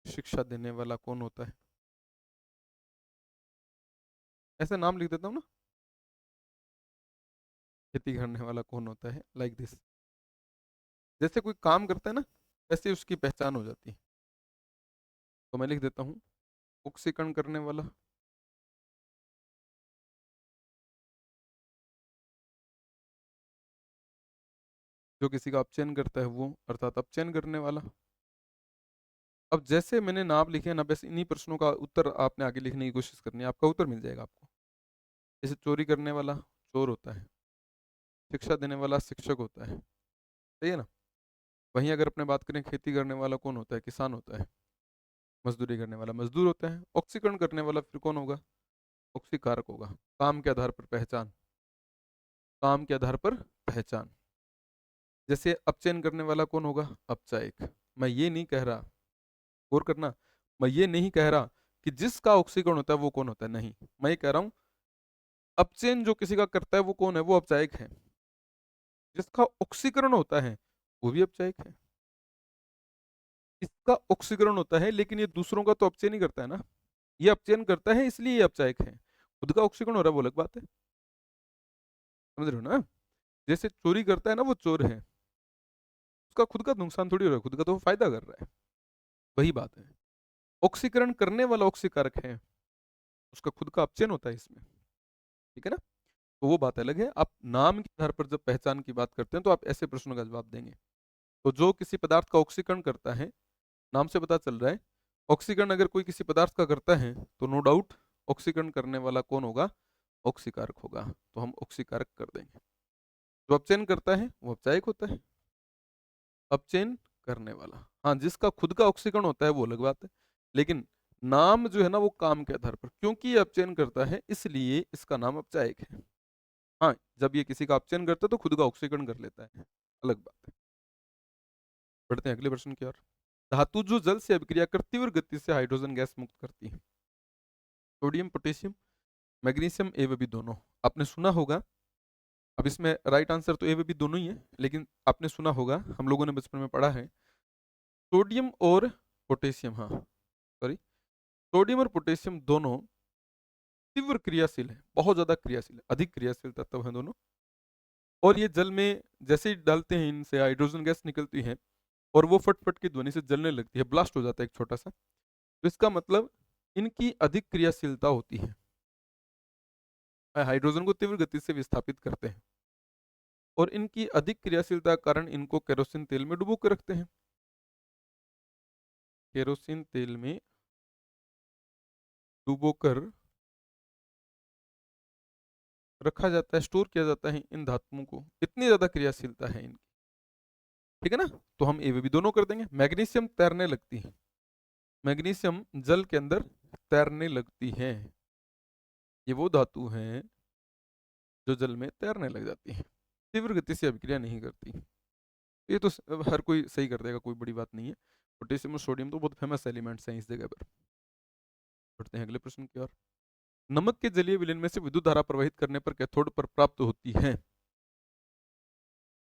शिक्षा देने वाला कौन होता है, ऐसे नाम लिख देता हूँ ना, खेती करने वाला कौन होता है, लाइक दिस। जैसे कोई काम करता है ना, वैसे उसकी पहचान हो जाती है। तो मैं लिख देता हूँ, ऑक्सीकरण करने वाला, जो किसी का अपचयन करता है वो, अर्थात अपचयन करने वाला। अब जैसे मैंने नाम लिखे ना, वैसे इन्हीं प्रश्नों का उत्तर आपने आगे लिखने की कोशिश करनी है, आपका उत्तर मिल जाएगा आपको। जैसे चोरी करने वाला चोर होता है, शिक्षा देने वाला शिक्षक होता है, सही है ना। वहीं अगर अपने बात करें, खेती करने वाला कौन होता है, किसान होता है, मजदूरी करने वाला मजदूर होता है, ऑक्सीकरण करने वाला फिर कौन होगा, ऑक्सीकारक होगा। काम के आधार पर पहचान, काम के आधार पर पहचान। जैसे अपचयन करने वाला कौन होगा, अपचायक। मैं ये नहीं कह रहा, गौर करना, मैं ये नहीं कह रहा कि जिसका ऑक्सीकरण होता है वो कौन होता है, नहीं, मैं ये कह रहा हूँ अपचयन जो किसी का करता है वो कौन है, वो अपचायक है। जिसका ऑक्सीकरण होता है वो भी अपचायक है। इसका ऑक्सीकरण होता है लेकिन ये दूसरों का तो अपचयन ही करता है ना, ये अपचयन करता है इसलिए ये अपचायक है। खुद का ऑक्सीकरण हो रहा है वो अलग बात है, समझ रहे हो ना। जैसे चोरी करता है ना, वो चोर है, उसका खुद का नुकसान थोड़ी हो रहा है, खुद का तो वो फायदा कर रहा है, वही बात है। ऑक्सीकरण करने वाला ऑक्सीकारक है, उसका खुद का अपचयन होता है इसमें, ठीक है ना। तो वो बात अलग है। आप नाम के आधार पर जब पहचान की बात करते हैं तो आप ऐसे प्रश्नों का जवाब देंगे। तो जो किसी पदार्थ का ऑक्सीकरण करता है, नाम से पता चल रहा है, ऑक्सीकरण अगर कोई किसी पदार्थ का करता है तो नो डाउट ऑक्सीकरण करने वाला कौन होगा, ऑक्सीकारक होगा, तो हम ऑक्सीकारक कर देंगे। जो अपचयन करता है वो अपचायक होता है, अपचयन करने वाला, हाँ जिसका खुद का ऑक्सीकरण होता है वो अलग बात है, लेकिन नाम जो है ना वो काम के आधार पर, क्योंकि ये अपचयन करता है इसलिए इसका नाम अपचायक है। हाँ, जब ये किसी का अपचयन करता है तो खुद का ऑक्सीकरण कर लेता है, अलग बात है। बढ़ते हैं अगले प्रश्न की ओर। धातु जो जल से अभिक्रिया कर तीव्र गति से हाइड्रोजन गैस मुक्त करती है। सोडियम, पोटेशियम, मैग्नीशियम, ए व बी दोनों। आपने सुना होगा, अब इसमें राइट आंसर तो ए व बी दोनों ही है, लेकिन आपने सुना होगा, हम लोगों ने बचपन में पढ़ा है, सोडियम और पोटेशियम, हाँ सॉरी, सोडियम और पोटेशियम दोनों तीव्र क्रियाशील है, बहुत ज्यादा क्रियाशील है, अधिक क्रियाशील तत्व हैं दोनों। और ये जल में जैसे ही डालते हैं इनसे हाइड्रोजन गैस निकलती है और वो फट फट की ध्वनि से जलने लगती है, ब्लास्ट हो जाता है एक छोटा सा। तो इसका मतलब इनकी अधिक क्रियाशीलता होती है, हाइड्रोजन को तीव्र गति से विस्थापित करते हैं, और इनकी अधिक क्रियाशीलता के कारण इनको केरोसिन तेल में डुबो के रखते हैं। केरोसिन तेल में डुबोकर रखा जाता है, स्टोर किया जाता है इन धातुओं को, इतनी ज्यादा क्रियाशीलता है इनकी। ठीक है ना, तो हम ए व बी दोनों कर देंगे। मैग्नीशियम तैरने लगती है, मैग्नीशियम जल के अंदर तैरने लगती है, ये वो धातु हैं जो जल में तैरने लग जाती है, तीव्र गति से अभिक्रिया नहीं करती। ये तो हर कोई सही कर देगा, कोई बड़ी बात नहीं है। पोटेशियम और सोडियम तो बहुत फेमस एलिमेंट्स हैं इस जगह पर। बढ़ते हैं अगले प्रश्न की ओर। नमक के जलीय विलयन में से विद्युत धारा प्रवाहित करने पर कैथोड पर प्राप्त होती है।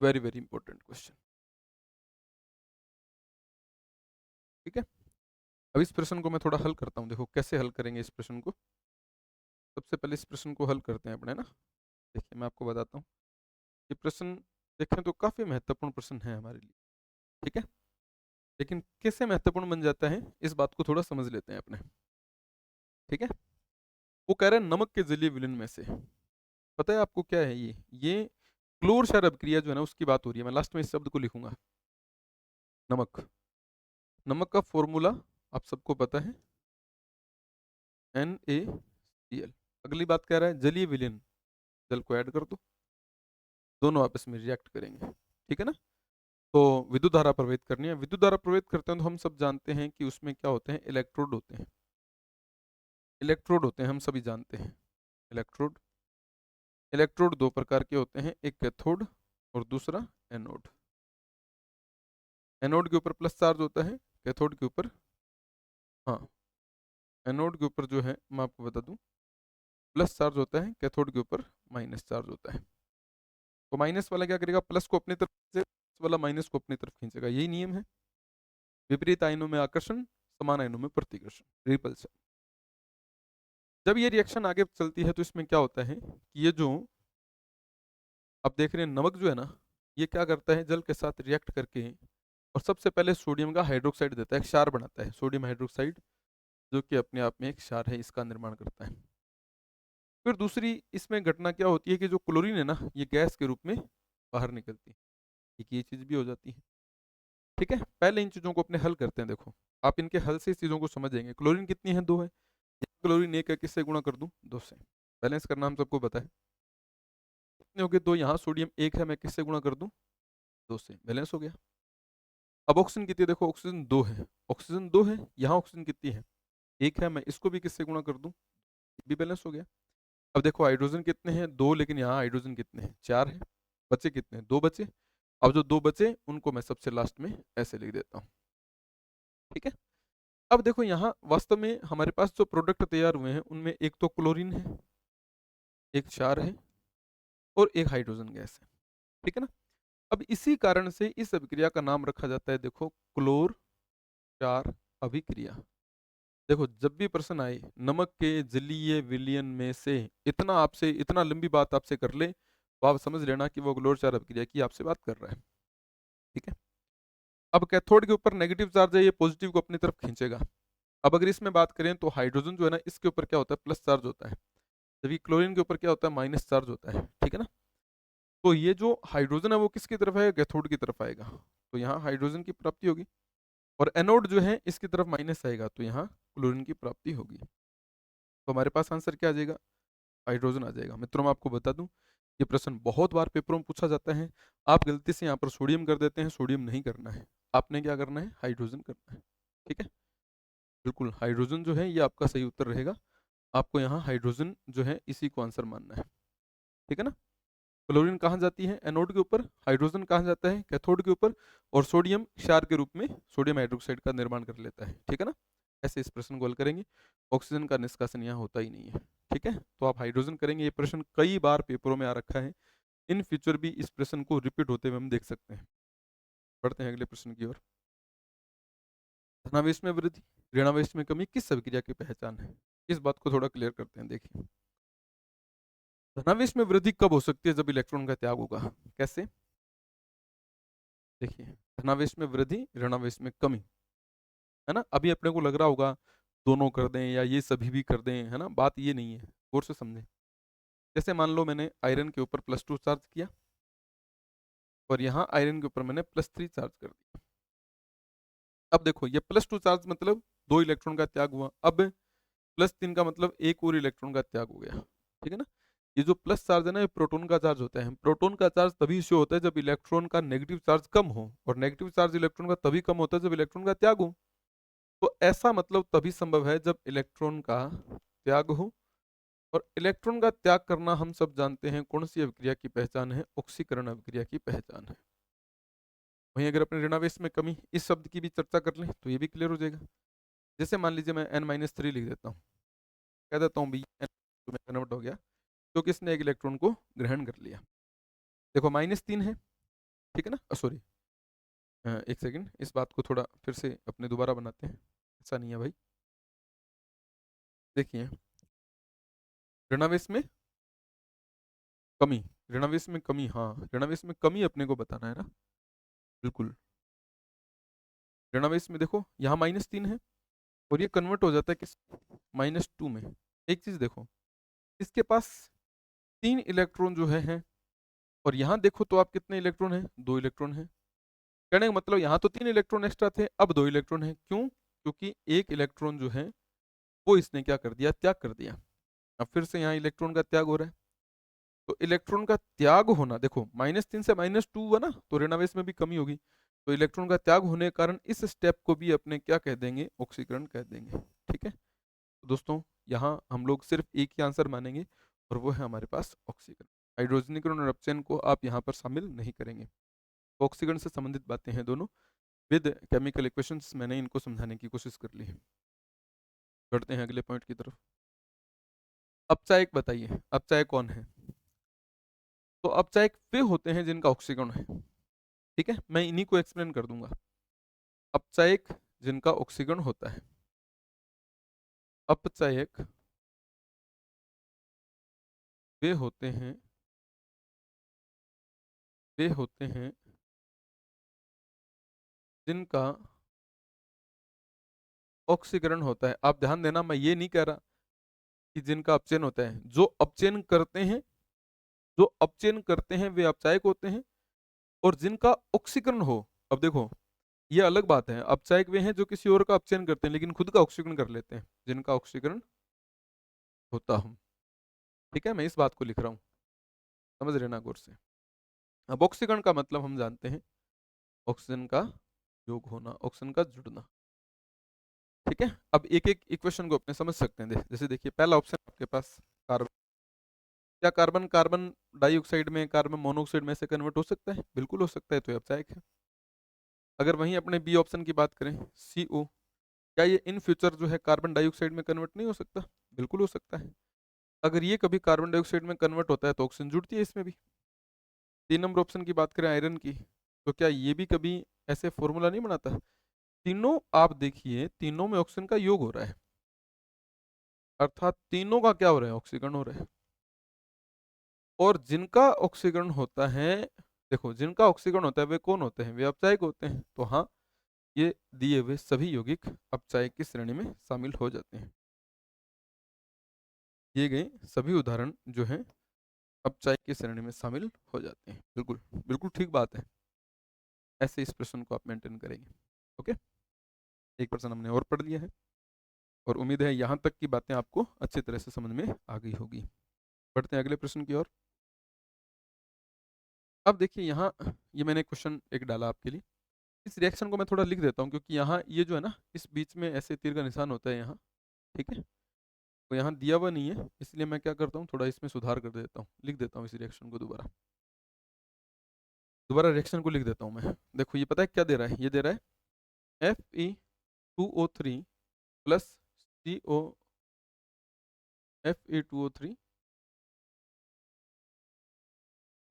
Very very important question. ठीक है, अब इस प्रश्न को मैं थोड़ा हल करता हूँ, देखो कैसे हल करेंगे इस प्रश्न को। सबसे पहले इस प्रश्न को हल करते हैं अपने ना। देखिए मैं आपको बताता हूँ, ये प्रश्न देखें तो काफी महत्वपूर्ण प्रश्न है हमारे लिए। ठीक है, लेकिन कैसे महत्वपूर्ण बन जाता है इस बात को थोड़ा समझ लेते हैं अपने। ठीक है, वो कह रहे हैं नमक के जलीय विलयन में से, पता है आपको क्या है ये क्लोर क्षार अभिक्रिया जो है ना उसकी बात हो रही है। मैं लास्ट में इस शब्द को लिखूंगा, नमक। नमक का फॉर्मूला आप सबको पता है, NaCl। अगली बात कह रहा है जलीय विलयन, जल को ऐड कर दो, दोनों आपस में रिएक्ट करेंगे। ठीक है ना, तो विद्युत धारा प्रवाहित करनी है। विद्युत धारा प्रवाहित करते हैं तो हम सब जानते हैं कि उसमें क्या होते हैं, इलेक्ट्रोड होते हैं। इलेक्ट्रोड होते हैं, हम सभी जानते हैं इलेक्ट्रोड। इलेक्ट्रोड दो प्रकार के होते हैं, एक कैथोड और दूसरा एनोड। एनोड के ऊपर प्लस चार्ज होता है, कैथोड के ऊपर, हाँ एनोड के ऊपर जो है मैं आपको बता दूं प्लस चार्ज होता है, कैथोड के ऊपर माइनस चार्ज होता है। तो माइनस वाला क्या करेगा, प्लस को अपनी तरफ से, प्लस वाला माइनस को अपनी तरफ खींचेगा, यही नियम है। विपरीत आयनों में आकर्षण, समान आयनों में प्रतिकर्षण, रिपल्शन। जब ये रिएक्शन आगे चलती है तो इसमें क्या होता है कि ये जो आप देख रहे हैं नमक जो है ना, ये क्या करता है, जल के साथ रिएक्ट करके और सबसे पहले सोडियम का हाइड्रोक्साइड देता है, एक क्षार बनाता है, सोडियम हाइड्रोक्साइड, जो कि अपने आप में एक क्षार है, इसका निर्माण करता है। फिर दूसरी इसमें घटना क्या होती है कि जो क्लोरीन है ना, ये गैस के रूप में बाहर निकलती है, एक ये चीज भी हो जाती है। ठीक है, पहले इन चीजों को अपने हल करते हैं। देखो आप इनके हल से इस चीजों को समझ जाएंगे। क्लोरीन कितनी है, 2 है, क्लोरीन 1 है, किससे गुणा कर दूं, 2 से। बैलेंस करना हम सबको पता है, कितने हो गए, 2। यहाँ सोडियम 1 है, मैं किससे गुणा कर दूं, 2 से, बैलेंस हो गया। अब ऑक्सीजन कितनी है, देखो ऑक्सीजन 2 है, ऑक्सीजन 2 है, यहाँ ऑक्सीजन कितनी है, 1 है, मैं इसको भी किससे गुणा कर दूं, भी बैलेंस हो गया। अब देखो हाइड्रोजन कितने हैं, 2, लेकिन यहाँ हाइड्रोजन कितने हैं, 4 है, बचे कितने, 2 बचे। अब जो 2 बचे उनको मैं सबसे लास्ट में ऐसे लिख देता हूँ। ठीक है, अब देखो यहाँ वास्तव में हमारे पास जो प्रोडक्ट तैयार हुए हैं उनमें एक तो क्लोरीन है, एक क्षार है और एक हाइड्रोजन गैस है। ठीक है ना, अब इसी कारण से इस अभिक्रिया का नाम रखा जाता है, देखो क्लोर क्षार अभिक्रिया। देखो जब भी प्रश्न आए नमक के जलीय विलयन में से, इतना आपसे, इतना लंबी बात आपसे कर ले तो आप समझ लेना कि वो क्लोर क्षार अभिक्रिया की आपसे बात कर रहा है। ठीक है, अब कैथोड के ऊपर नेगेटिव चार्ज है, ये पॉजिटिव को अपनी तरफ खींचेगा। अब अगर इसमें बात करें तो हाइड्रोजन जो है ना, इसके ऊपर क्या होता है, प्लस चार्ज होता है, जबकि क्लोरीन के ऊपर क्या होता है, माइनस चार्ज होता है। ठीक है ना, तो ये जो हाइड्रोजन है वो किसकी तरफ है, कैथोड की तरफ आएगा, तो यहाँ हाइड्रोजन की प्राप्ति होगी। और एनोड जो है इसकी तरफ माइनस आएगा, तो यहाँ क्लोरीन की प्राप्ति होगी। तो हमारे पास आंसर क्या आ जाएगा, हाइड्रोजन आ जाएगा। मित्रों मैं आपको बता दूं, ये प्रश्न बहुत बार पेपरों में पूछा जाता है। आप गलती से यहाँ पर सोडियम कर देते हैं, सोडियम नहीं करना है, आपने क्या करना है, हाइड्रोजन करना है। ठीक है, बिल्कुल हाइड्रोजन जो है ये आपका सही उत्तर रहेगा। आपको यहाँ हाइड्रोजन जो है इसी को आंसर मानना है, ठीक है ना। क्लोरीन कहाँ जाती है? एनोड के ऊपर। हाइड्रोजन कहाँ जाता है? कैथोड के ऊपर। और सोडियम क्षार के रूप में सोडियम हाइड्रोक्साइड का निर्माण कर लेता है, ठीक है ना। ऐसे इस प्रश्न को हल करेंगे। ऑक्सीजन का निष्कासन यहाँ होता ही नहीं है, ठीक है। तो आप हाइड्रोजन करेंगे। ये प्रश्न कई बार पेपरों में आ रखा है, इन फ्यूचर भी इस प्रश्न को रिपीट होते हुए हम देख सकते हैं। बढ़ते हैं अगले प्रश्न की ओर। धनावेश में वृद्धि, ऋणावेश में कमी किस अभिक्रिया की पहचान है? इस बात को थोड़ा क्लियर करते हैं। देखिए, धनावेश में वृद्धि कब हो सकती है? जब इलेक्ट्रॉन का त्याग होगा। कैसे? देखिए, धनावेश में वृद्धि, ऋणावेश में कमी, है ना। अभी अपने को लग रहा होगा दोनों कर दें या ये सभी भी कर दें, है ना। बात ये नहीं है, गौर से समझें। जैसे मान लो मैंने आयरन के ऊपर +2 चार्ज किया और यहाँ आयरन के ऊपर मैंने +3 चार्ज कर दिया। अब देखो, ये +2 चार्ज मतलब 2 इलेक्ट्रॉन का त्याग हुआ। अब +3 का मतलब एक और इलेक्ट्रॉन का त्याग हो गया, ठीक है ना। ये जो प्लस चार्ज है ना, ये प्रोटॉन का चार्ज होता है। प्रोटॉन का चार्ज तभी शो होता है जब इलेक्ट्रॉन का नेगेटिव चार्ज कम हो, और नेगेटिव चार्ज इलेक्ट्रॉन का तभी कम होता है जब इलेक्ट्रॉन का त्याग हो। तो ऐसा मतलब तभी संभव है जब इलेक्ट्रॉन का त्याग हो। और इलेक्ट्रॉन का त्याग करना हम सब जानते हैं कौन सी अभिक्रिया की पहचान है? ऑक्सीकरण अभिक्रिया की पहचान है। वहीं अगर अपने ऋणावेश में कमी इस शब्द की भी चर्चा कर लें तो ये भी क्लियर हो जाएगा। जैसे मान लीजिए मैं n-3 लिख देता हूँ, कह देता हूँ भी n में कन्वर्ट हो गया क्योंकि इसने एक इलेक्ट्रॉन को ग्रहण कर लिया। देखो -3 है, ठीक है ना। सॉरी, एक सेकंड, इस बात को थोड़ा फिर से अपने दोबारा बनाते हैं। ऐसा नहीं है भाई। देखिए, ऋणावेश में कमी, ऋणावेश में कमी, हाँ ऋणावेश में कमी अपने को बताना है ना। बिल्कुल, ऋणावेश में देखो यहाँ -3 है और ये कन्वर्ट हो जाता है किस? -2 में। एक चीज देखो, इसके पास 3 इलेक्ट्रॉन जो है हैं, और यहाँ देखो तो आप कितने इलेक्ट्रॉन हैं? 2 इलेक्ट्रॉन हैं। कहने का मतलब यहाँ तो 3 इलेक्ट्रॉन एक्स्ट्रा थे, अब 2 इलेक्ट्रॉन हैं। क्यों? क्योंकि एक इलेक्ट्रॉन जो है वो इसने क्या कर दिया? त्याग कर दिया। अब फिर से यहाँ इलेक्ट्रॉन का त्याग हो रहा है। तो इलेक्ट्रॉन का त्याग होना, देखो -3 से -2 हुआ ना, तो ऋणावेश में भी कमी होगी। तो इलेक्ट्रॉन का त्याग होने के कारण इस स्टेप को भी अपने क्या कह देंगे? ऑक्सीकरण कह देंगे, ठीक है। तो दोस्तों, यहाँ हम लोग सिर्फ एक ही आंसर मानेंगे और वो है हमारे पास ऑक्सीकरण। हाइड्रोजनीकरण और अपचयन को आप यहाँ पर शामिल नहीं करेंगे। ऑक्सीकरण से संबंधित बातें हैं दोनों, विद केमिकल इक्वेशंस मैंने इनको समझाने की कोशिश कर ली है। बढ़ते हैं अगले पॉइंट की तरफ। अपचायक बताइए, अपचायक कौन है? तो अपचायक वे होते हैं जिनका ऑक्सीकरण है, ठीक है। मैं इन्हीं को एक्सप्लेन कर दूंगा। अपचायक जिनका ऑक्सीकरण होता है, अपचायक वे होते हैं, वे होते हैं जिनका ऑक्सीकरण होता है। आप ध्यान देना, मैं ये नहीं कह रहा कि जिनका अपचयन होता है। जो अपचयन करते हैं, जो अपचयन करते हैं वे अपचायक होते हैं, और जिनका ऑक्सीकरण हो। अब देखो, ये अलग बात है। अपचायक वे हैं जो किसी और का अपचयन करते हैं लेकिन खुद का ऑक्सीकरण कर लेते हैं, जिनका ऑक्सीकरण होता हूं, ठीक है। मैं इस बात को लिख रहा हूं, समझ रहे ना गौर से। अब ऑक्सीकरण का मतलब हम जानते हैं, ऑक्सीजन का योग होना, ऑक्सीजन का जुड़ना, ठीक है। अब एक एक इक्वेशन को अपने समझ सकते हैं। जैसे देखिए, पहला ऑप्शन आपके पास कार्बन। क्या कार्बन कार्बन डाइऑक्साइड में, कार्बन मोनोऑक्साइड में से कन्वर्ट हो सकता है? बिल्कुल हो सकता है, तो ये अपचायक है। अगर वहीं अपने बी ऑप्शन की बात करें, CO, क्या ये इन फ्यूचर जो है कार्बन डाइऑक्साइड में कन्वर्ट नहीं हो सकता? बिल्कुल हो सकता है। अगर ये कभी कार्बन डाइऑक्साइड में कन्वर्ट होता है तो ऑक्सीजन जुड़ती है इसमें भी। 3 नंबर ऑप्शन की बात करें आयरन की, तो क्या ये भी कभी ऐसे फॉर्मूला नहीं बनाता? तीनों आप देखिए, तीनों में ऑक्सीजन का योग हो रहा है, अर्थात तीनों का क्या हो रहा है? ऑक्सीकरण हो रहा है। और जिनका ऑक्सीकरण होता है, देखो जिनका ऑक्सीकरण होता है वे कौन होते हैं? वे अपचायक होते हैं। तो हाँ, ये दिए हुए सभी यौगिक अपचायक की श्रेणी में शामिल हो जाते हैं। दिए गए सभी उदाहरण जो हैं अपचायक की श्रेणी में शामिल हो जाते हैं। बिल्कुल बिल्कुल ठीक बात है। ऐसे इस प्रश्न को आप मेंटेन करेंगे। ओके, एक प्रश्न हमने और पढ़ लिया है और उम्मीद है यहाँ तक की बातें आपको अच्छी तरह से समझ में आ गई होगी। बढ़ते हैं अगले प्रश्न की ओर। अब देखिए, यहाँ ये मैंने क्वेश्चन एक डाला आपके लिए। इस रिएक्शन को मैं थोड़ा लिख देता हूँ, क्योंकि यहाँ ये जो है ना, इस बीच में ऐसे तीर का निशान होता है यहाँ, ठीक है, तो यहाँ दिया हुआ नहीं है, इसलिए मैं क्या करता हूँ, थोड़ा इसमें सुधार कर देता हूँ, लिख देता हूँ इस रिएक्शन को दोबारा। दोबारा रिएक्शन को लिख देता हूँ मैं। देखो ये पता है क्या दे रहा है, ये दे रहा है Fe2O3 plus CO Fe2O3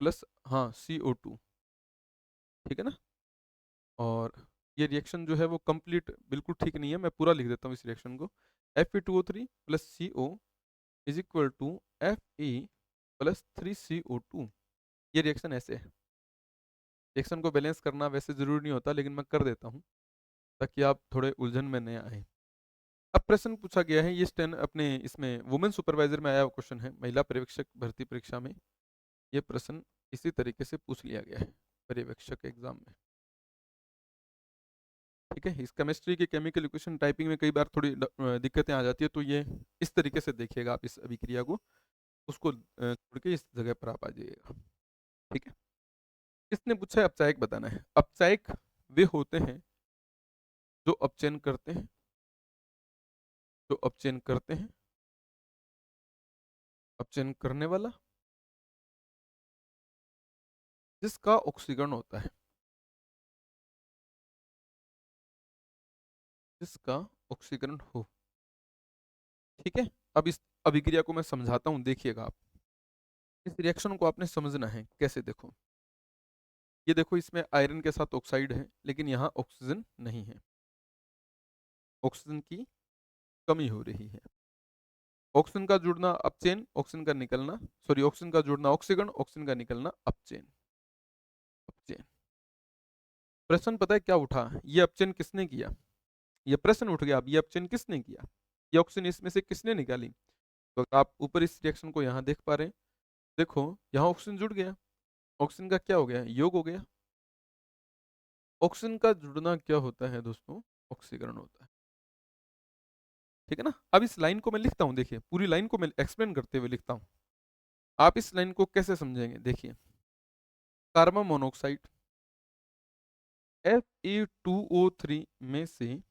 plus हाँ CO2, ठीक है ना। और ये रिएक्शन जो है वो कंप्लीट बिल्कुल ठीक नहीं है, मैं पूरा लिख देता हूँ इस रिएक्शन को। Fe2O3 plus CO is equal to Fe plus 3CO2। ये रिएक्शन ऐसे है। रिएक्शन को बैलेंस करना वैसे ज़रूरी नहीं होता, लेकिन मैं कर देता हूँ ताकि आप थोड़े उलझन में न आए। अब प्रश्न पूछा गया है, ये स्टेन अपने इसमें वुमेन सुपरवाइजर में आया हुआ क्वेश्चन है, महिला पर्यवेक्षक भर्ती परीक्षा में ये प्रश्न इसी तरीके से पूछ लिया गया है पर्यवेक्षक एग्जाम में, ठीक है। इस केमिस्ट्री की केमिकल इक्वेशन टाइपिंग में कई बार थोड़ी दिक्कतें आ जाती है, तो ये इस तरीके से देखिएगा आप इस अभिक्रिया को, उसको छोड़ के इस जगह पर आप आ जाइएगा, ठीक है। इसने पूछा है अपचायक बताना है। अपचायक वे होते हैं जो अपचयन करते हैं, जो अपचयन करते हैं, अपचयन करने वाला, जिसका ऑक्सीकरण होता है, जिसका ऑक्सीकरण हो, ठीक है। अब इस अभिक्रिया को मैं समझाता हूं, देखिएगा आप। इस रिएक्शन को आपने समझना है कैसे, देखो ये देखो, इसमें आयरन के साथ ऑक्साइड है, लेकिन यहाँ ऑक्सीजन नहीं है, ऑक्सीजन की कमी हो रही है। ऑक्सीजन का जुड़ना अपचयन, ऑक्सीजन का निकलना, सॉरी ऑक्सीजन का जुड़ना ऑक्सीकरण, ऑक्सीजन का निकलना अपचयन, अपचयन। प्रश्न पता है क्या उठा, ये अपचयन किसने किया, ये प्रश्न उठ गया, अब ये अपचयन किसने किया, ये ऑक्सीजन इसमें से किसने निकाली। तो आप ऊपर इस रिएक्शन को यहाँ देख पा रहे हैं, देखो यहाँ ऑक्सीजन जुड़ गया, ऑक्सीजन का क्या हो गया, योग हो गया। ऑक्सीजन का जुड़ना क्या होता है दोस्तों, ऑक्सीकरण होता है, ठीक है ना। अब इस लाइन को मैं लिखता हूँ, देखिए पूरी लाइन को मैं एक्सप्लेन करते हुए लिखता हूँ, आप इस लाइन को कैसे समझेंगे, देखिए कार्बन मोनोऑक्साइड Fe2O3 में से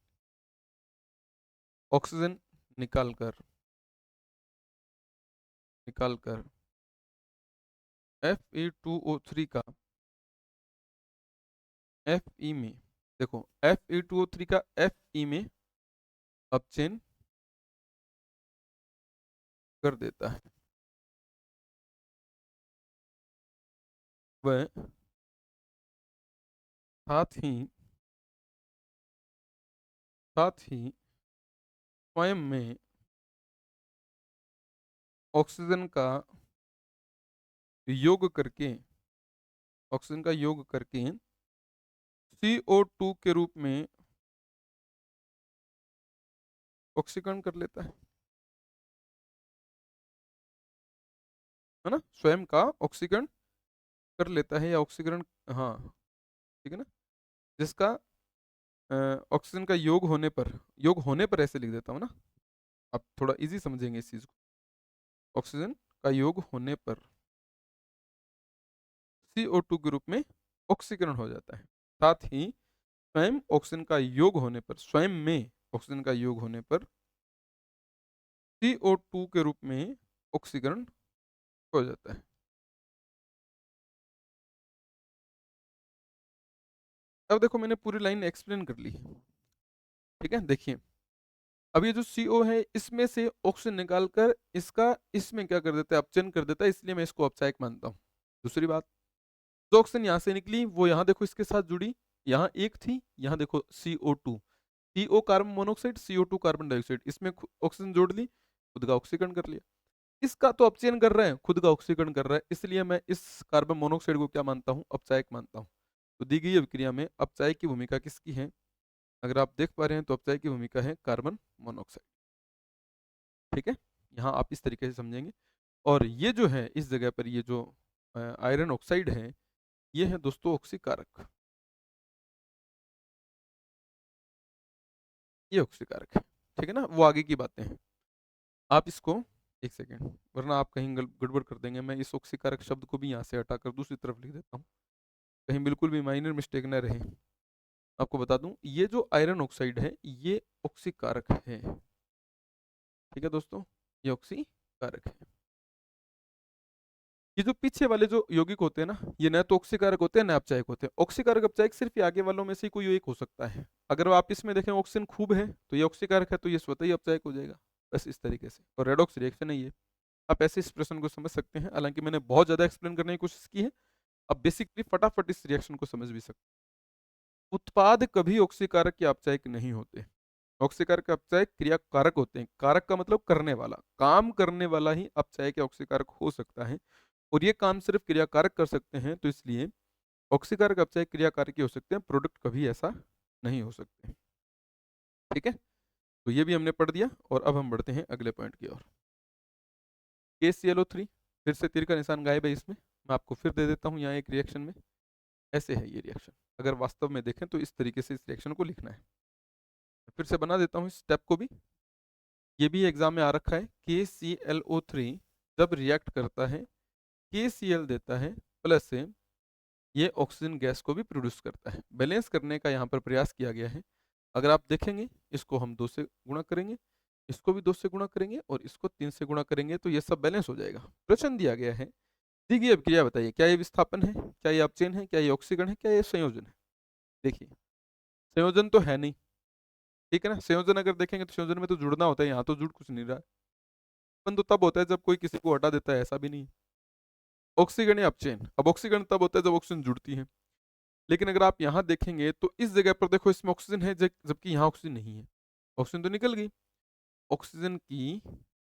ऑक्सीजन निकालकर निकालकर Fe2O3 का Fe में, देखो Fe2O3 का Fe में अपचयन कर देता है, वह साथ ही स्वयं में ऑक्सीजन का योग करके, ऑक्सीजन का योग करके CO2 के रूप में ऑक्सीकरण कर लेता है ना, स्वयं का ऑक्सीकरण कर लेता है, या ऑक्सीकरण, हाँ ठीक है ना, जिसका ऑक्सीजन का योग होने पर, योग होने पर ऐसे लिख देता हूँ ना, आप थोड़ा इजी समझेंगे इस चीज को। ऑक्सीजन का योग होने पर CO2 के रूप में ऑक्सीकरण हो जाता है, साथ ही स्वयं ऑक्सीजन का योग होने पर, स्वयं में ऑक्सीजन का योग होने पर CO2 के रूप में ऑक्सीकरण हो जाता है। अब देखो मैंने पूरी लाइन एक्सप्लेन कर ली, ठीक है। देखिए अब ये जो CO है, इसमें से ऑक्सीजन निकालकर इसका इसमें क्या कर देता है, अपचयन कर देता है, इसलिए मैं इसको अपचायक मानता हूँ। दूसरी बात, जो ऑक्सीजन यहाँ से निकली वो यहाँ देखो इसके साथ जुड़ी, यहाँ एक थी, यहाँ देखो CO2, CO carbon monoxide, CO2 carbon dioxide, इसमें ऑक्सीजन जोड़ ली, खुद का ऑक्सीकरण कर लिया। इसका तो अपचयन कर रहे हैं, खुद का ऑक्सीकरण कर रहा है, इसलिए मैं इस कार्बन मोनोऑक्साइड को क्या मानता हूँ, अपचायक मानता हूँ। तो दी गई अभिक्रिया में अपचायक की भूमिका किसकी है, अगर आप देख पा रहे हैं तो अपचायक की भूमिका है कार्बन मोनोऑक्साइड, ठीक है। यहाँ आप इस तरीके से समझेंगे। और ये जो है इस जगह पर ये जो आयरन ऑक्साइड है, ये है दोस्तों ऑक्सीकारक, ये ऑक्सीकारक है, ठीक है ना। वो आगे की बातें हैं, आप इसको एक सेकेंड, वरना आप कहीं गड़बड़ कर देंगे। मैं इस ऑक्सीकारक शब्द को भी यहाँ से हटाकर दूसरी तरफ लिख देता हूँ, कहीं बिल्कुल भी माइनर मिस्टेक न रहे। आपको बता दूं, ये जो आयरन ऑक्साइड है ये ऑक्सीकारक है। ठीक है दोस्तों, ये ऑक्सीकारक है। ये जो पीछे वाले जो यौगिक होते हैं ना, ये न तो ऑक्सीकारक होते हैं न अपचायक होते हैं। ऑक्सीकारक अपचायक सिर्फ ये आगे वालों में से कोई एक हो सकता है। अगर आप इसमें देखें ऑक्सीजन खूब है तो ये ऑक्सीकारक है, तो ये स्वतः ही अपचायक हो जाएगा। बस इस तरीके से, और रेडॉक्स रिएक्शन है ये। आप ऐसे इस प्रश्न को समझ सकते हैं, हालांकि मैंने बहुत ज्यादा एक्सप्लेन करने की कोशिश की है। अब बेसिकली फटाफट इस रिएक्शन को समझ भी सकते हैं। उत्पाद कभी ऑक्सीकारक या अपचायक नहीं होते। ऑक्सीकारक अपचायक क्रियाकारक होते हैं। कारक का मतलब करने वाला, काम करने वाला ही अपचायक या ऑक्सीकारक हो सकता है, और ये काम सिर्फ क्रियाकारक कर सकते हैं, तो इसलिए ऑक्सीकारक अपचायक क्रियाकारक ही हो सकते हैं, प्रोडक्ट कभी ऐसा नहीं हो सकते। ठीक है, तो ये भी हमने पढ़ दिया, और अब हम बढ़ते हैं अगले पॉइंट की ओर। KClO3, फिर से तीर का निशान गायब है इसमें, मैं आपको फिर दे देता हूँ यहाँ एक रिएक्शन में। ऐसे है ये रिएक्शन, अगर वास्तव में देखें तो इस तरीके से इस रिएक्शन को लिखना है। फिर से बना देता हूँ इस स्टेप को भी, ये भी एग्जाम में आ रखा है। KClO3 जब रिएक्ट करता है, KCl देता है प्लस से ये ऑक्सीजन गैस को भी प्रोड्यूस करता है। बैलेंस करने का यहाँ पर प्रयास किया गया है। अगर आप देखेंगे, इसको हम 2 से गुणा करेंगे, इसको भी 2 से गुणा करेंगे, और इसको 3 से गुणा करेंगे, तो ये सब बैलेंस हो जाएगा। प्रश्न दिया गया है, दी गई अभिक्रिया बताइए, क्या ये विस्थापन है, क्या ये अपचयन है, क्या ये ऑक्सीकरण है, क्या ये संयोजन है। देखिए, संयोजन तो है नहीं, ठीक है ना। संयोजन अगर देखेंगे तो संयोजन में तो जुड़ना होता है, यहाँ तो जुड़ कुछ नहीं रहा है। अपन तो तब होता है जब कोई किसी को हटा देता है, ऐसा भी नहीं। ऑक्सीकरण या अपचयन, अब ऑक्सीकरण तब होता है जब ऑक्सीजन जुड़ती है। लेकिन अगर आप यहाँ देखेंगे तो इस जगह पर देखो, इसमें ऑक्सीजन है जबकि यहाँ ऑक्सीजन नहीं है। ऑक्सीजन तो निकल गई, ऑक्सीजन की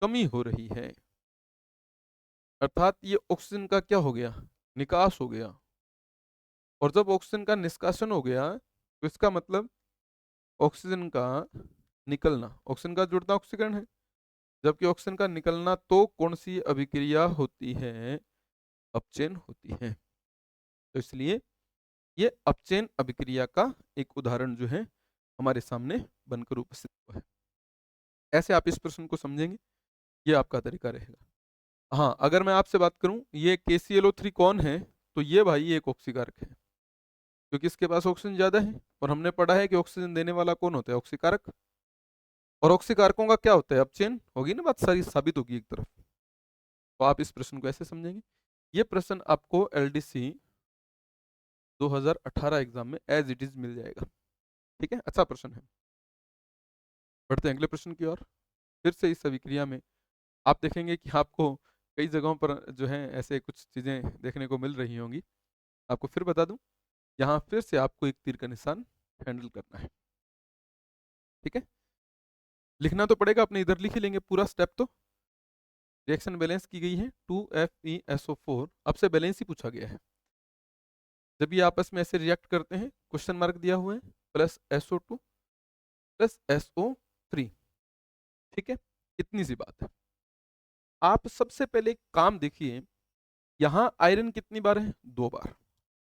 कमी हो रही है, अर्थात ये ऑक्सीजन का क्या हो गया, निकास हो गया। और जब ऑक्सीजन का निष्कासन हो गया तो इसका मतलब ऑक्सीजन का निकलना, ऑक्सीजन का जुड़ना ऑक्सीकरण है, जबकि ऑक्सीजन का निकलना तो कौन सी अभिक्रिया होती है, अपचयन होती है। तो इसलिए ये अपचयन अभिक्रिया का एक उदाहरण जो है हमारे सामने बनकर उपस्थित हुआ है। ऐसे आप इस प्रश्न को समझेंगे, ये आपका तरीका रहेगा। हाँ, अगर मैं आपसे बात करूं ये KClO3 कौन है, तो ये भाई एक ऑक्सीकारक है, क्योंकि इसके पास ऑक्सीजन ज्यादा है, और हमने पढ़ा है कि ऑक्सीजन देने वाला कौन होता है, ऑक्सीकारक। और ऑक्सीकारकों का क्या होता है, अपचयन। होगी ना बात, सारी साबित होगी एक तरफ। तो आप इस प्रश्न को ऐसे समझेंगे। ये प्रश्न आपको LDC 2018 एग्जाम में एज इट इज मिल जाएगा। ठीक है, अच्छा प्रश्न है। बढ़ते हैं अगले प्रश्न की ओर। फिर से इस अभिक्रिया में आप देखेंगे कि आपको कई जगहों पर जो है ऐसे कुछ चीजें देखने को मिल रही होंगी। आपको फिर बता दूं, यहाँ फिर से आपको एक तीर का निशान हैंडल करना है। ठीक है, लिखना तो पड़ेगा, अपने इधर लिख ही लेंगे पूरा स्टेप। तो रिएक्शन बैलेंस की गई है 2FeSO4, अब से बैलेंस ही पूछा गया है। जब ये आपस में ऐसे रिएक्ट करते हैं, क्वेश्चन मार्क दिया हुआ है, प्लस SO2 प्लस SO3। ठीक है, इतनी सी बात है। आप सबसे पहले एक काम देखिए, यहां आयरन कितनी बार है, 2 बार।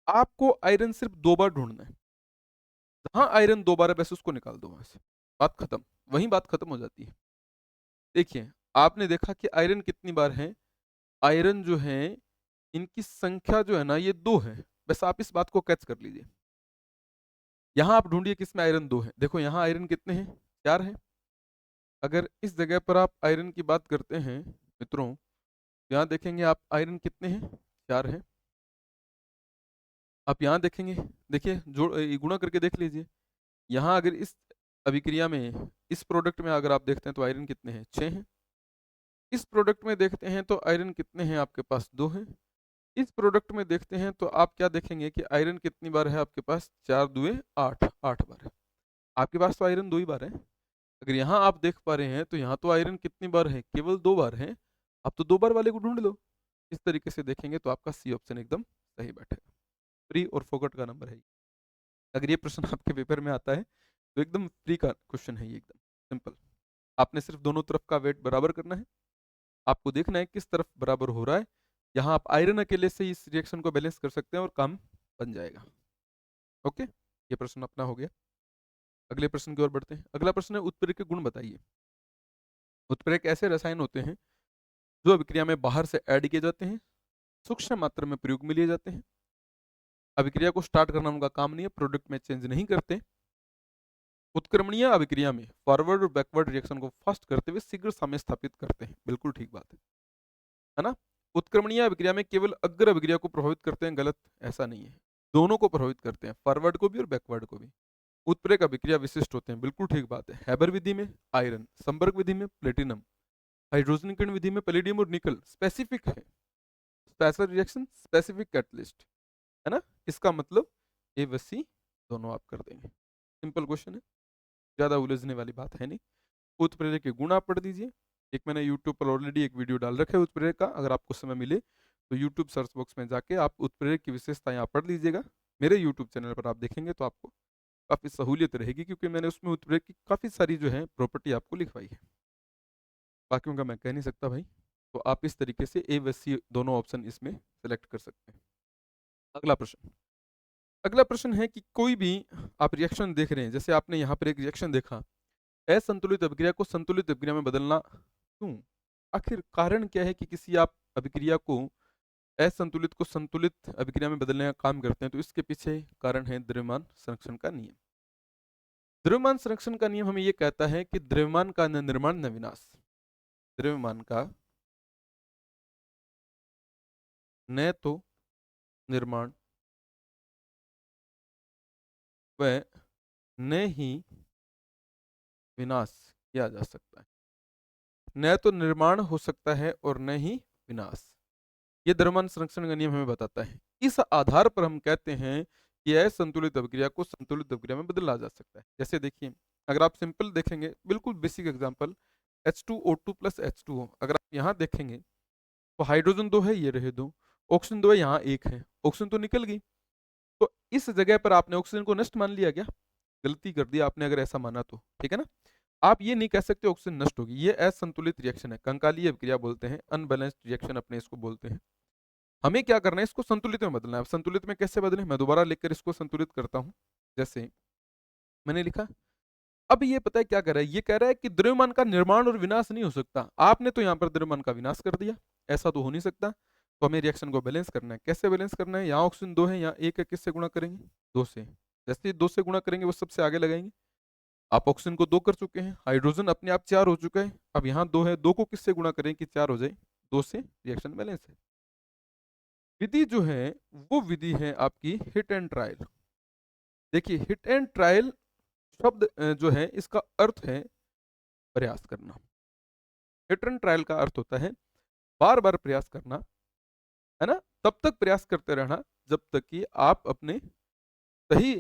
आपको आयरन सिर्फ 2 बार ढूंढना है। जहां आयरन 2 बार है बस उसको निकाल दो वहां से, बात खत्म, वहीं बात खत्म हो जाती है। देखिए, आपने देखा कि आयरन कितनी बार है, आयरन जो है इनकी संख्या जो है ना ये 2 है। बस आप इस बात को कैच कर लीजिए। यहां आप ढूंढिए किसमें आयरन 2 है। देखो यहाँ आयरन कितने हैं, 4 है। अगर इस जगह पर आप आयरन की बात करते हैं मित्रों, यहाँ देखेंगे आप आयरन कितने हैं, 4 है। आप यहाँ देखेंगे, देखिए गुणा करके देख लीजिए। यहाँ अगर इस अभिक्रिया में, इस प्रोडक्ट में अगर आप देखते हैं तो आयरन कितने हैं, 6 हैं। इस प्रोडक्ट में देखते हैं तो आयरन कितने हैं आपके पास, 2 हैं। इस प्रोडक्ट में देखते हैं तो आप क्या देखेंगे कि आयरन कितनी बार है आपके पास, 4 दुए 8, 8 बार है। आपके पास तो आयरन 2 ही बार है। अगर यहाँ आप देख पा रहे हैं तो यहाँ तो आयरन कितनी बार है, केवल 2 बार है। आप तो 2 बार वाले को ढूंढ लो। इस तरीके से देखेंगे तो आपका सी ऑप्शन एकदम सही बैठेगा। फ्री और फोकट का नंबर है। अगर ये प्रश्न आपके पेपर में आता है तो एकदम फ्री का क्वेश्चन है ये, एकदम सिंपल। आपने सिर्फ दोनों तरफ का वेट बराबर करना है, आपको देखना है किस तरफ बराबर हो रहा है। यहाँ आप आयरन अकेले से इस रिएक्शन को बैलेंस कर सकते हैं और काम बन जाएगा। ओके, ये प्रश्न अपना हो गया। अगले प्रश्न की ओर बढ़ते हैं। अगला प्रश्न है, उत्प्रेरक के गुण बताइए। उत्प्रेरक ऐसे रसायन होते हैं जो अभिक्रिया में बाहर से ऐड किए जाते हैं, सूक्ष्म मात्रा में प्रयोग में लिए जाते हैं। अभिक्रिया को स्टार्ट करना उनका काम नहीं है, प्रोडक्ट में चेंज नहीं करते, उत्क्रमणीय अभिक्रिया में फॉरवर्ड और बैकवर्ड रिएक्शन को फास्ट करते हुए शीघ्र साम्य स्थापित करते हैं। बिल्कुल ठीक बात है ना? उत्क्रमणीय अभिक्रिया में केवल अग्र अभिक्रिया को प्रभावित करते हैं, गलत, ऐसा नहीं है। दोनों को प्रभावित करते हैं, फॉरवर्ड को भी और बैकवर्ड को भी। उत्प्रेरक अभिक्रिया विशिष्ट होते हैं, बिल्कुल ठीक बात है। हैबर विधि में आयरन, संपर्क विधि में प्लेटिनम, हाइड्रोजनीकरण विधि में पैलेडियम और निकल। स्पेसिफिक है, स्पेशल रिएक्शन, स्पेसिफिक कैटलिस्ट, है ना? इसका मतलब ए व सी दोनों आप कर देंगे। सिंपल क्वेश्चन है, ज्यादा उलझने वाली बात है नहीं। उत्प्रेरक के गुण आप पढ़ दीजिए। एक मैंने यूट्यूब पर ऑलरेडी एक वीडियो डाल रखा है उत्प्रेरक का, अगर आपको समय मिले तो यूट्यूब सर्च बॉक्स में जाके आप उत्प्रेरक की विशेषताएं आप पढ़ लीजिएगा। मेरे यूट्यूब चैनल पर आप देखेंगे तो आपको काफ़ी सहूलियत रहेगी, क्योंकि मैंने उसमें उत्प्रेरक की काफ़ी सारी जो है प्रॉपर्टी आपको लिखवाई है। बाकियों का मैं कह नहीं सकता भाई। तो आप इस तरीके से ए व सी दोनों ऑप्शन इसमें सेलेक्ट कर सकते हैं। अगला प्रश्न, अगला प्रश्न है कि कोई भी आप रिएक्शन देख रहे हैं, जैसे आपने यहाँ पर एक रिएक्शन देखा, असंतुलित अभिक्रिया को संतुलित अभिक्रिया में बदलना क्यों? आखिर कारण क्या है कि किसी आप अभिक्रिया को असंतुलित को संतुलित अभिक्रिया में बदलने का काम करते हैं? तो इसके पीछे कारण है द्रव्यमान संरक्षण का नियम। द्रव्यमान संरक्षण का नियम हमें यह कहता है कि द्रव्यमान का न निर्माण न विनाश, द्रव्यमान का न तो निर्माण व न ही विनाश किया जा सकता है। न तो निर्माण हो सकता है और न ही विनाश, ये द्रव्यमान संरक्षण का नियम हमें बताता है। इस आधार पर हम कहते हैं कि असंतुलित अभिक्रिया को संतुलित अभिक्रिया में बदला जा सकता है। जैसे देखिए, अगर आप सिंपल देखेंगे, बिल्कुल basic example, H2O2 plus H2O, अगर आप यहाँ देखेंगे तो हाइड्रोजन 2 है, ये रहे 2, ऑक्सीजन 2 है, यहाँ 1 है, ऑक्सीजन तो निकल गई। तो इस जगह पर आपने ऑक्सीजन को नष्ट मान लिया क्या? गलती कर दी आपने अगर ऐसा माना तो, ठीक है ना? आप ये नहीं कह सकते ऑक्सीजन नष्ट होगी, ये असंतुलित रिएक्शन है, कंकालीय अभिक्रिया बोलते हैं, अनबैलेंस्ड रिएक्शन अपने इसको बोलते हैं। हमें क्या करना है, इसको संतुलित में बदलना है। संतुलित में कैसे बदलें, मैं दोबारा लिखकर इसको संतुलित करता हूं। जैसे मैंने लिखा, अब ये पता है क्या कर रहा है, ये कह रहा है कि द्रव्यमान का निर्माण और विनाश नहीं हो सकता। आपने तो यहाँ पर द्रव्यमान का विनाश कर दिया, ऐसा तो हो नहीं सकता। तो हमें रिएक्शन को बैलेंस करना है। कैसे बैलेंस करना है? यहाँ ऑक्सीजन 2 है, यहाँ 1 है, किससे गुणा करेंगे? 2 से। जैसे 2 से गुणा करेंगे वो सबसे आगे लगाएंगे। आप ऑक्सीजन को 2 कर चुके हैं, हाइड्रोजन अपने आप 4 हो चुका है, अब यहाँ 2 है, 2 को किससे गुणा करें कि 4 हो जाए? 2 से। रिएक्शन बैलेंस है। विधि जो है वो विधि है आपकी हिट एंड ट्रायल। देखिए, हिट एंड ट्रायल शब्द जो है इसका अर्थ है प्रयास करना। हिट एंड ट्रायल का अर्थ होता है बार बार प्रयास करना, है ना? तब तक प्रयास करते रहना जब तक कि आप अपने सही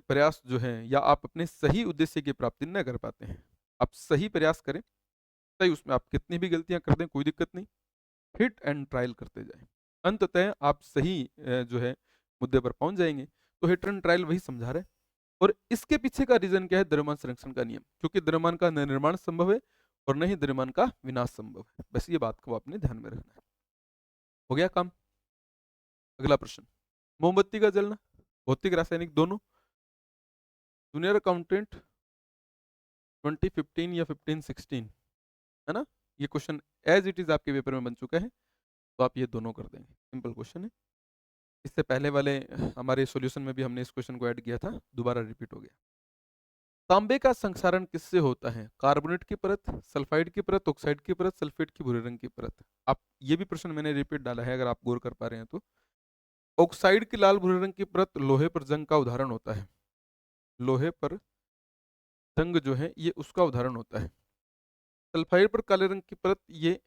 प्रयास जो है या आप अपने सही उद्देश्य की प्राप्ति न कर पाते हैं। आप सही प्रयास करें, सही, उसमें आप कितनी भी गलतियां कर दें कोई दिक्कत नहीं, हिट एंड ट्रायल करते जाएं, अंततः आप सही जो है मुद्दे पर पहुंच जाएंगे। तो हिट एंड ट्रायल वही समझा रहे हैं। और इसके पीछे का रीजन क्या है? द्रव्यमान संरक्षण का नियम, क्योंकि द्रव्यमान का न निर्माण संभव है और न ही द्रव्यमान का विनाश संभव है। बस ये बात को आपने ध्यान में रखना है। हो गया काम। अगला प्रश्न, मोमबत्ती का जलना, भौतिक रासायनिक दोनों, जूनियर अकाउंटेंट 2015 या 15-16, है ना? ये क्वेश्चन एज इट इज आपके पेपर में बन चुका है, तो आप ये दोनों कर देंगे। सिंपल क्वेश्चन है। इससे पहले वाले हमारे सॉल्यूशन में भी हमने इस क्वेश्चन को ऐड किया था, दोबारा रिपीट हो गया। तांबे का संक्षारण किससे होता है? कार्बोनेट की परत, सल्फाइड की परत, ऑक्साइड की परत, सल्फेट की भूरे रंग की परत। आप ये भी प्रश्न मैंने रिपीट डाला है, अगर आप गौर कर पा रहे हैं तो। ऑक्साइड की लाल भूरे रंग की परत लोहे पर जंग का उदाहरण होता है। लोहे पर जंग जो है ये उसका उदाहरण होता है। सल्फाइड पर काले रंग की परत ये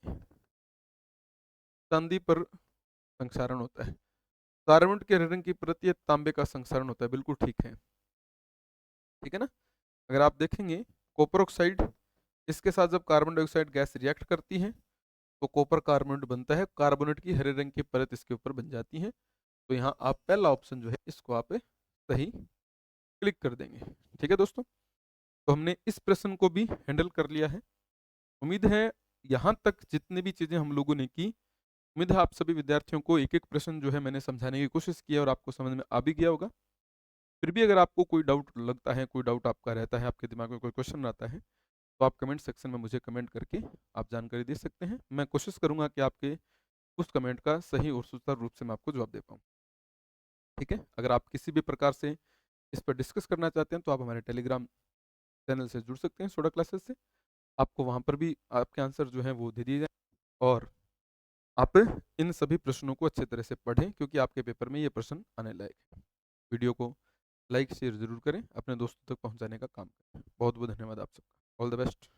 चांदी पर संक्षारण होता है। कार्बोनेट के हरे रंग की परत ये तांबे का संक्षारण होता है। बिल्कुल ठीक है, ठीक है ना? अगर आप देखेंगे कॉपर ऑक्साइड, इसके साथ जब कार्बन डाइऑक्साइड गैस रिएक्ट करती है तो कॉपर कार्बोनेट बनता है, कार्बोनेट की हरे रंग की परत इसके ऊपर बन जाती है। तो यहाँ आप पहला ऑप्शन जो है इसको आप सही क्लिक कर देंगे। ठीक है दोस्तों, तो हमने इस प्रश्न को भी हैंडल कर लिया है। उम्मीद है यहाँ तक जितनी भी चीज़ें हम लोगों ने की, उम्मीद है आप सभी विद्यार्थियों को एक एक प्रश्न जो है मैंने समझाने की कोशिश की और आपको समझ में आ भी गया होगा। फिर भी अगर आपको कोई डाउट लगता है, कोई डाउट आपका रहता है, आपके दिमाग में कोई क्वेश्चन आता है, तो आप कमेंट सेक्शन में मुझे कमेंट करके आप जानकारी दे सकते हैं। मैं कोशिश करूंगा कि आपके उस कमेंट का सही और सुचारू रूप से मैं आपको जवाब दे पाऊँ। ठीक है, अगर आप किसी भी प्रकार से इस पर डिस्कस करना चाहते हैं तो आप हमारे टेलीग्राम चैनल से जुड़ सकते हैं सोडा क्लासेस से। आपको वहाँ पर भी आपके आंसर जो हैं वो दे दिए जाएँ और आप इन सभी प्रश्नों को अच्छे तरह से पढ़ें क्योंकि आपके पेपर में ये प्रश्न आने लायक है। वीडियो को लाइक शेयर ज़रूर करें, अपने दोस्तों तक पहुँचाने का काम करें। बहुत बहुत धन्यवाद आप सबका। All the best.